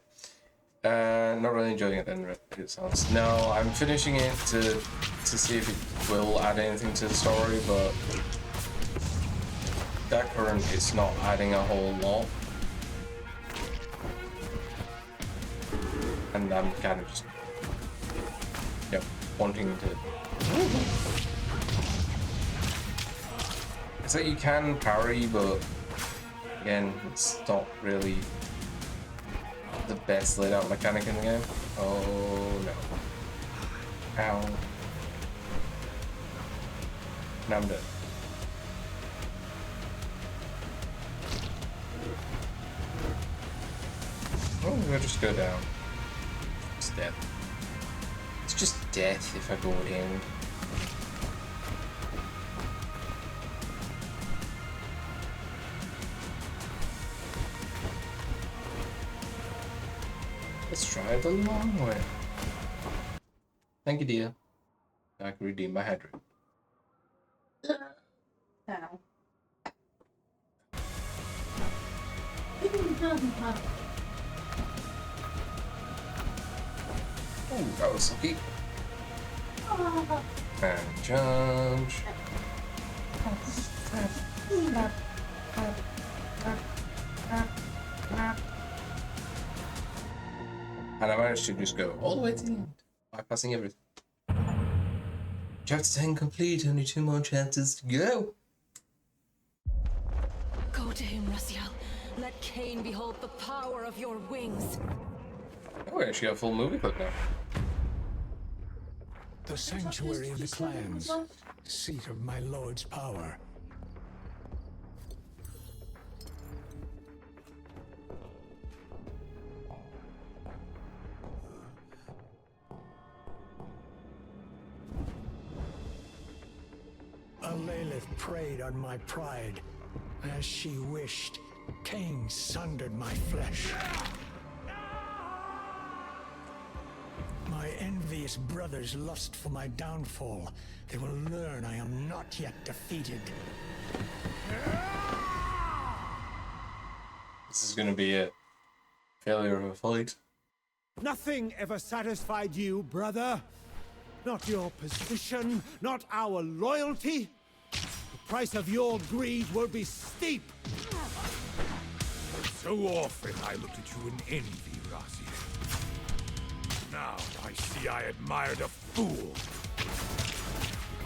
Not really enjoying it then, it sounds. No, I'm finishing it to see if it will add anything to the story, but that current it's not adding a whole lot. And I'm kind of just, yep, wanting to. It's like you can parry, but again, it's not really the best laid out mechanic in the game. Oh no. Ow. Now I'm dead. Oh, we'll just go down. It's death. It's just death if I go in. Let's try the long way. Thank you, dear. I can redeem my head rate. Ow. Ooh, that was lucky. And charge. And I managed to just go all the way to the end, bypassing everything. Chapter 10 complete, only 2 more chapters to go. Go to him, Raziel. Let Cain behold the power of your wings. Oh, we actually got a full movie clip now. The sanctuary of the clans, seat of my lord's power. Alalith preyed on my pride. As she wished, Cain sundered my flesh. My envious brothers lust for my downfall. They will learn I am not yet defeated. This is gonna be a failure of a fight. Nothing ever satisfied you, brother. Not your position, not our loyalty. The price of your greed will be steep. So often I looked at you in envy, Raziel. Now I see I admired a fool.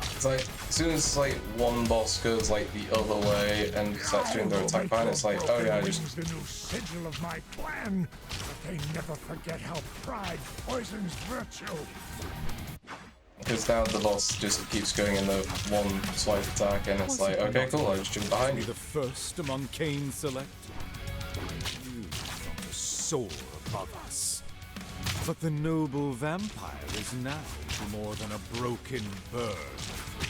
It's like, as soon as like one boss goes like the other way and starts doing their attack pattern, it's like, oh yeah, I just... the new sigil of my clan, but they never forget how pride poisons virtue. Because now the boss just keeps going in the one swipe attack, and it's like, okay, cool, I just jump behind you. The first among Kane's select. You from the soar above us. But the noble vampire is now more than a broken bird.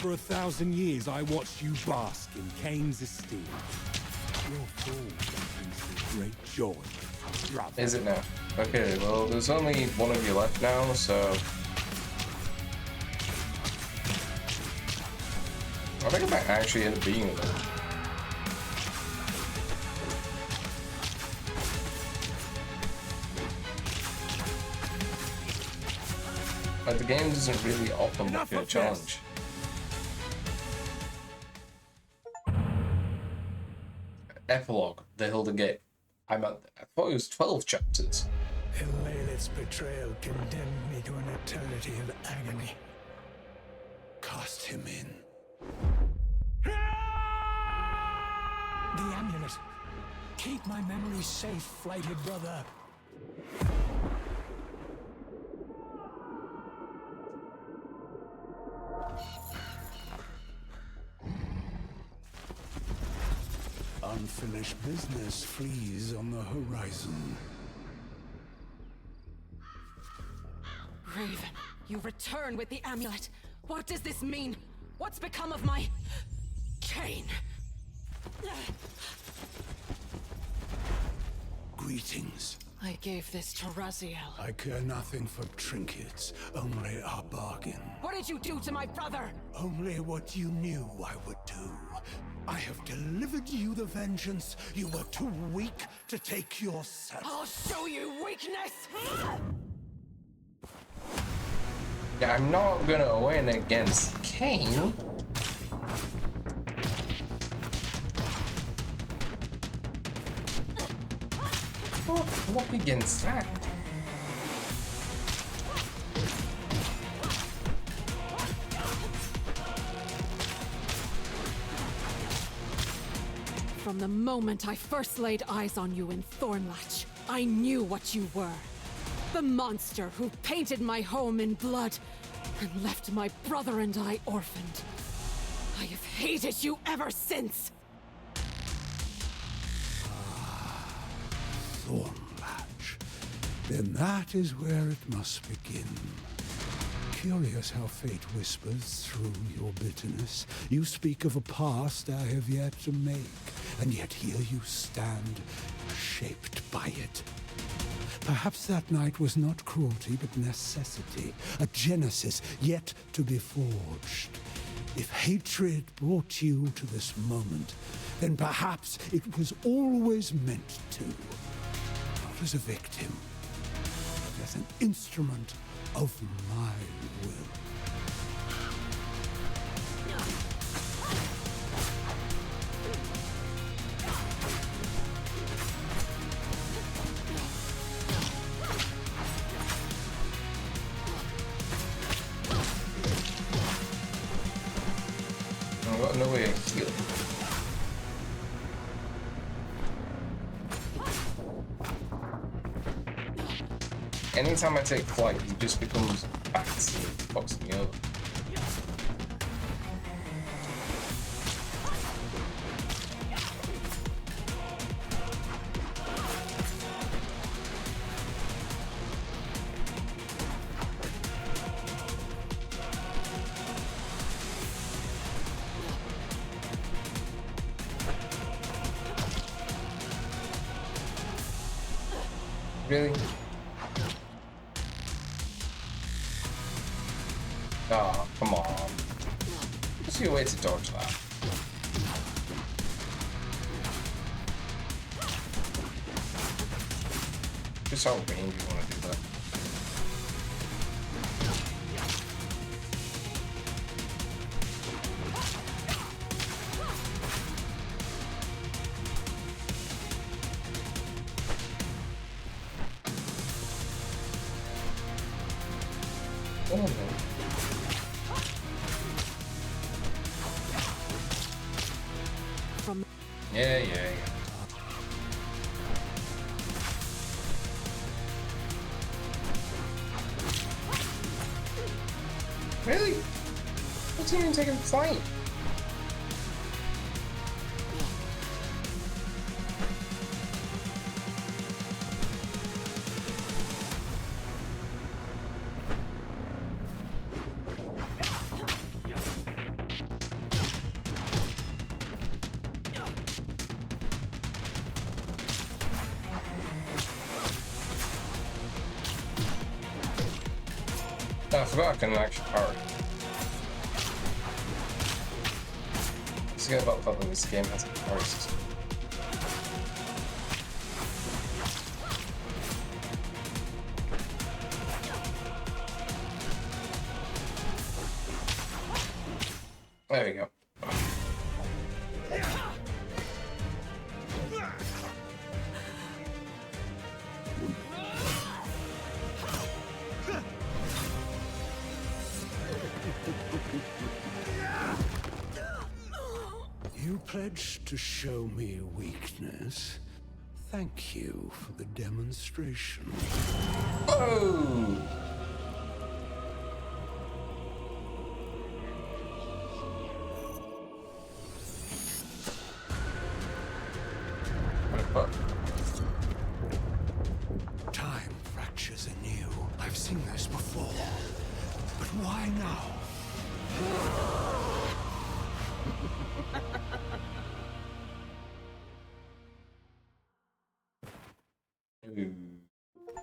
For 1,000 years I watched you bask in Kane's esteem. Your fall brings me great joy. Rather Is it now? Okay, well, there's only one of you left now, so... I think I might actually end up being with them. But the game doesn't really offer much of a challenge. Epilogue, The Hilda Gate. I thought it was 12 chapters. Ilalith's betrayal condemned me to an eternity of agony. cast him in. The amulet. Keep my memory safe, flighted brother. Unfinished business flees on the horizon. Raven, you return with the amulet. What does this mean? What's become of my... Kane? Greetings. I gave this to Raziel. I care nothing for trinkets, only our bargain. What did you do to my brother? Only what you knew I would do. I have delivered you the vengeance you were too weak to take yourself. I'll show you weakness! Yeah, I'm not gonna win against Kane. What against that? From the moment I first laid eyes on you in Thornlatch, I knew what you were. The monster who painted my home in blood and left my brother and I orphaned. I have hated you ever since! Thornlatch. Then that is where it must begin. Curious how fate whispers through your bitterness. You speak of a past I have yet to make, and yet here you stand, shaped by it. Perhaps that night was not cruelty, but necessity, a genesis yet to be forged. If hatred brought you to this moment, then perhaps it was always meant to. Not as a victim, but as an instrument of my will. I've got no way of healing. Anytime I take flight, he just becomes bats and fucks me over. Really? Oh, come on. What's your way to dodge that? Just how range you want to do that. Oh, no. From Yeah. Really? What's even taking flight? I forgot I can actually power. Let's forget about the fact that this game has a power system. There we go. You pledged to show me weakness. Thank you for the demonstration. Oh! What the fuck? Time fractures anew. I've seen this before. But why now?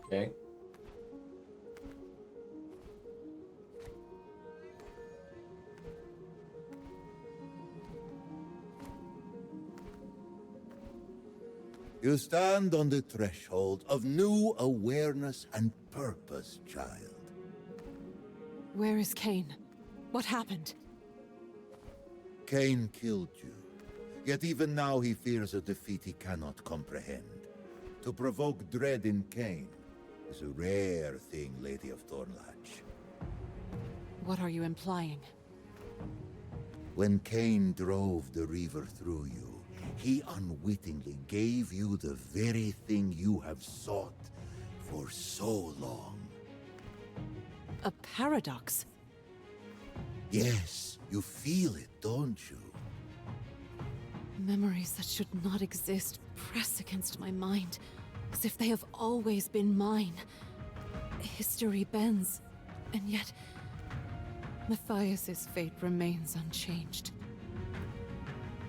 Okay. You stand on the threshold of new awareness and purpose, child. where is Kane? What happened? Cain killed you. Yet even now he fears a defeat he cannot comprehend. To provoke dread in Cain is a rare thing, Lady of Thornlatch. What are you implying? When Cain drove the Reaver through you, he unwittingly gave you the very thing you have sought for so long. A paradox? Yes, you feel it, don't you? Memories that should not exist press against my mind, as if they have always been mine. History bends, and yet Matthias's fate remains unchanged.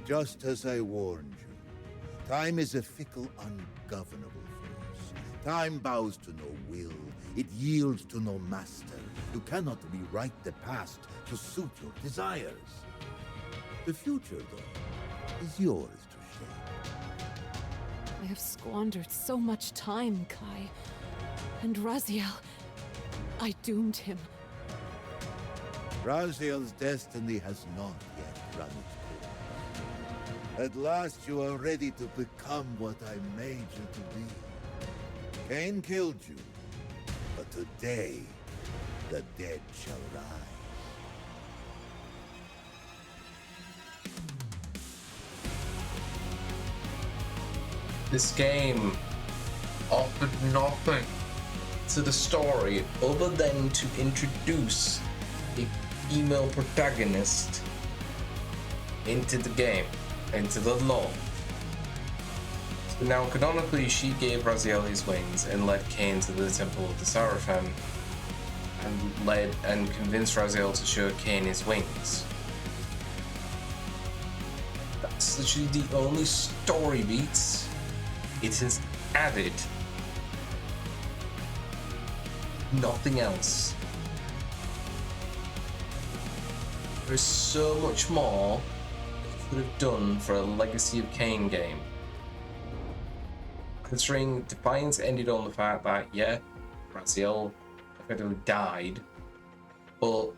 Just as I warned you, time is a fickle, ungovernable force. Time bows to no will, it yields to no master. You cannot rewrite the past to suit your desires. The future, though, is yours to shape. I have squandered so much time, Kai. And Raziel, I doomed him. Raziel's destiny has not yet run its course. At last you are ready to become what I made you to be. Cain killed you, but today the dead shall rise. This game offered nothing to the story other than to introduce a female protagonist into the game, into the lore. So now, canonically, she gave Raziel his wings and led Cain to the Temple of the Seraphim, and convinced Raziel to show Cain his wings. That's literally the only story beats it has added. Nothing else. There's so much more it could have done for a Legacy of Kain game. Considering Defiance ended on the fact that, yeah, Raziel effectively died, but,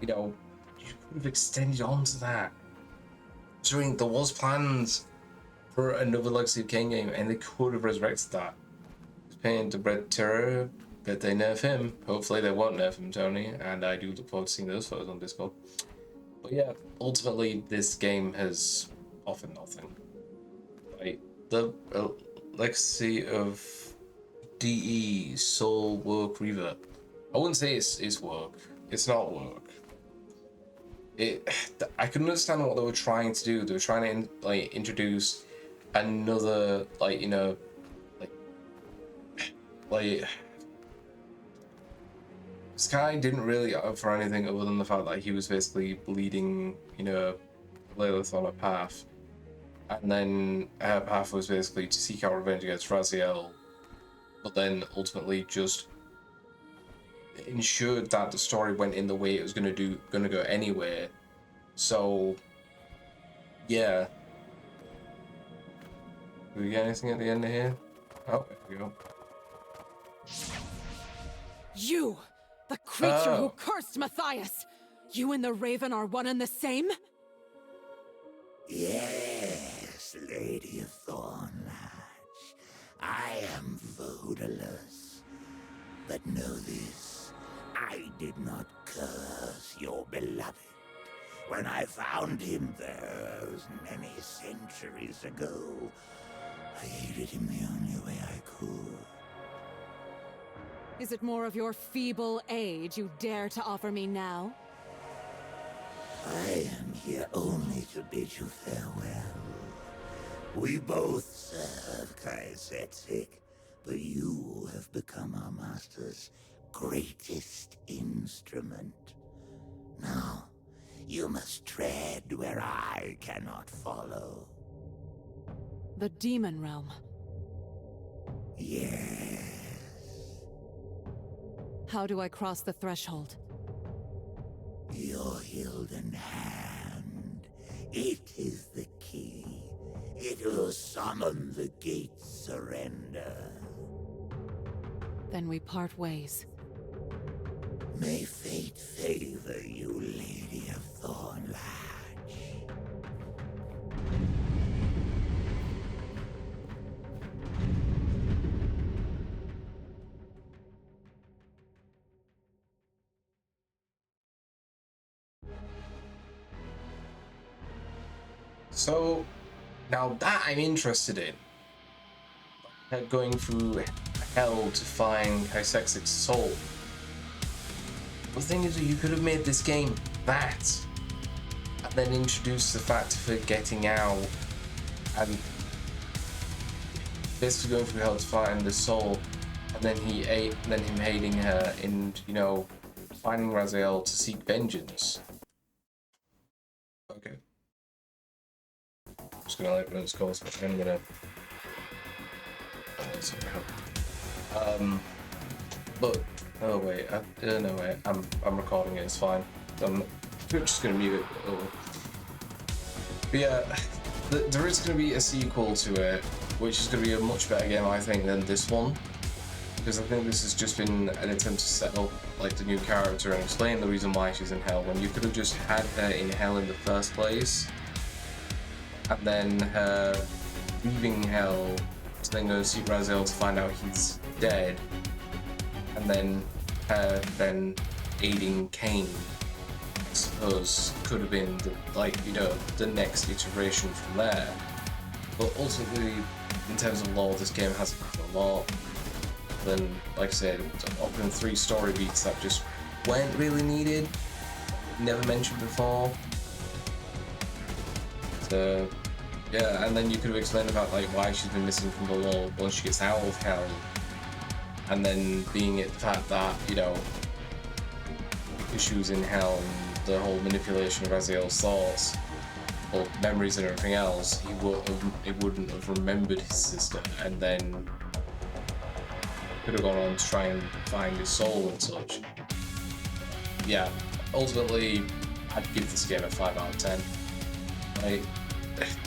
you know, you could have extended on to that. Considering there was plans for another Legacy of Kain game, and they could have resurrected that. Paint the Red Terror Bet they nerf him. Hopefully they won't nerf him, Tony, and I do look forward to seeing those photos on Discord. But yeah, ultimately this game has offered nothing. Like, the legacy of DE, Soul, work, Reaver. I wouldn't say it's work. It's not work. I can understand what they were trying to do. They were trying to like introduce another like, you know, like Sky didn't really offer anything other than the fact that he was basically leading, you know, Lilith on a path, and then her path was basically to seek out revenge against Raziel, but then ultimately just ensured that the story went in the way it was gonna go anyway. So yeah. Do we get anything at the end of here? Oh, there we go. You! The creature who Oh. cursed Matthias! You and the Raven are one and the same? Yes, Lady of Thornlatch. I am Vodalus. But know this, I did not curse your beloved. When I found him those many centuries ago, I aided him the only way I could. Is it more of your feeble age you dare to offer me now? I am here only to bid you farewell. We both serve Kaisetzik, but you have become our master's greatest instrument. Now, you must tread where I cannot follow. The Demon Realm. Yes. How do I cross the threshold? Your Hilden hand. It is the key. It will summon the gate's surrender. Then we part ways. May fate favor you, Lady of Thornlatch. So now that I'm interested in, going through hell to find Kaisetzik's soul. The thing is, you could have made this game that, and then introduced the fact of her getting out and basically going through hell to find the soul, and then him hating her, and you know, finding Raziel to seek vengeance. Okay. I'm just gonna let those calls, but I'm gonna. But oh wait, no wait, I'm recording it. It's fine. I'm just gonna mute it. Oh. But yeah, there is gonna be a sequel to it, which is gonna be a much better game, I think, than this one, because I think this has just been an attempt to set up like the new character and explain the reason why she's in hell, when you could have just had her in hell in the first place, and then her leaving hell to then go see Raziel to find out he's dead, and then her then aiding Cain. I suppose could have been the next iteration from there. But ultimately, in terms of lore, this game has a lot. Then, like I said, offering 3 story beats that just weren't really needed, never mentioned before. So yeah, and then you could have explained about like why she's been missing from the lore once she gets out of hell, and then being it the fact that, you know, issues in hell and the whole manipulation of Raziel's thoughts, or memories and everything else, he wouldn't have remembered his sister, and then could have gone on to try and find his soul and such. Yeah, ultimately, I'd give this game a 5 out of 10. Like,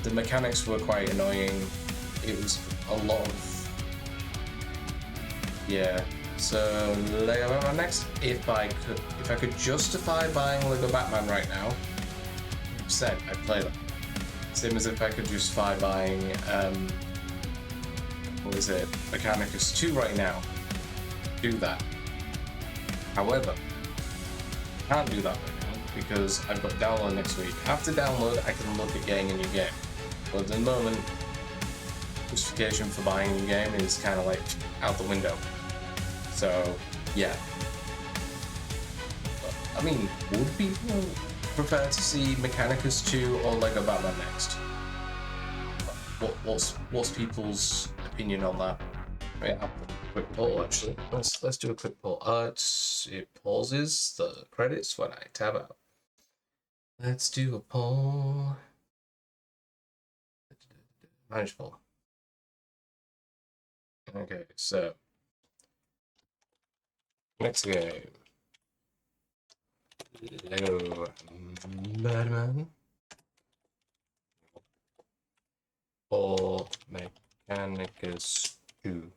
the mechanics were quite annoying. It was a lot of... Yeah. So, Lego Batman next. If I could justify buying Lego Batman right now, 100%, I'd play that. Same as if I could justify buying, what is it, Mechanicus 2 right now. do that. However, I can't do that right now because I've got download next week. After download, I can look at getting a new game. But at the moment, justification for buying a new game is kind of like out the window. So, yeah. But, I mean, would people prefer to see Mechanicus 2 or Lego Batman next? What's people's opinion on that? Wait, I'll put a quick poll actually. Let's do a quick poll. It pauses the credits when I tab out. Let's do a poll. Manage poll. Okay, so next game. Lego Batman or Mechanicus 2.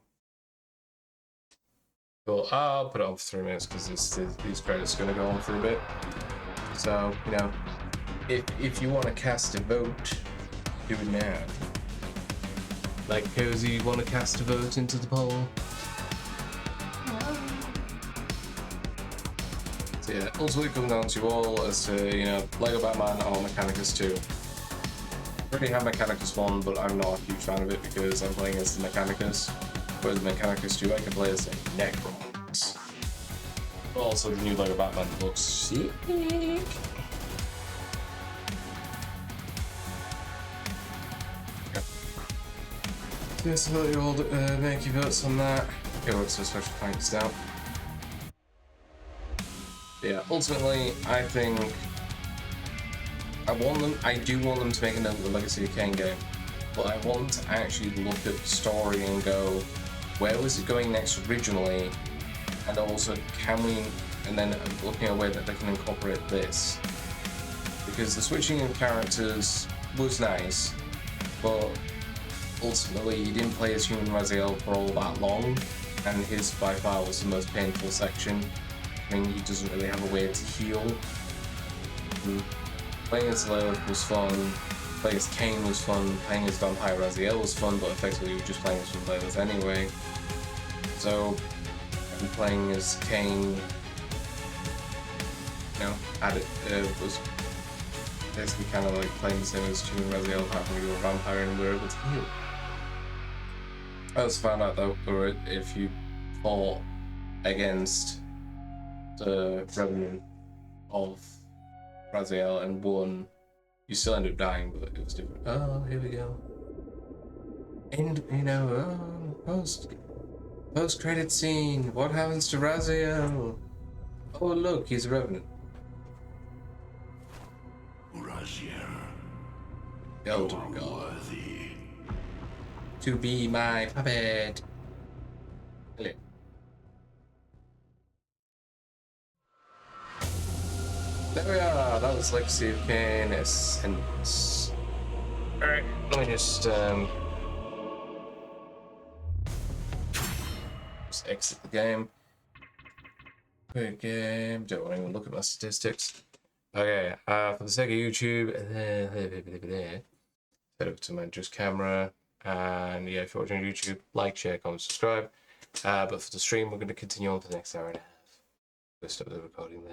Cool. I'll put it on for 3 minutes because these credits are going to go on for a bit. So, you know, if you want to cast a vote, do it now. Like Cozy, you want to cast a vote into the poll? So yeah, ultimately comes down to you all as to, you know, Lego Batman or Mechanicus 2. I already have Mechanicus 1, but I'm not a huge fan of it because I'm playing as the Mechanicus. Whereas Mechanicus 2, I can play as the Necrons. But also, the new Lego Batman looks sick. Yes, I'll let you all make your votes on that. Okay, what's the special thanks now? Yeah, ultimately, I think I do want them to make another Legacy of Kain game, but I want to actually look at the story and go, where was it going next originally, and also and then looking at a way that they can incorporate this. Because the switching of characters was nice, but ultimately you didn't play as Human Raziel for all that long, and his by far was the most painful section. I mean, he doesn't really have a way to heal. Playing as Lilith was fun, playing as Kain was fun, playing as Vampire Raziel was fun, but effectively you were just playing as Lilith anyway. So, playing as Kain, you know, was basically kind of like playing the same as Human Raziel, apart from you were a vampire and we were able to heal. I also found out though, if you fought against the Revenant of Raziel and won, you still end up dying, but it was different. Oh, here we go. And you know, post credit scene. What happens to Raziel? Oh look, he's a Revenant. Raziel, Elder God. To be my puppet. Hello. There we are, that was Legacy of Kain Ascendance. Alright, let me just exit the game. Quick game, don't want to even look at my statistics. Okay, for the sake of YouTube, head over to my Just Camera, and yeah, if you're watching YouTube, like, share, comment, subscribe. But for the stream, we're going to continue on for the next hour and a half. We'll stop the recording there.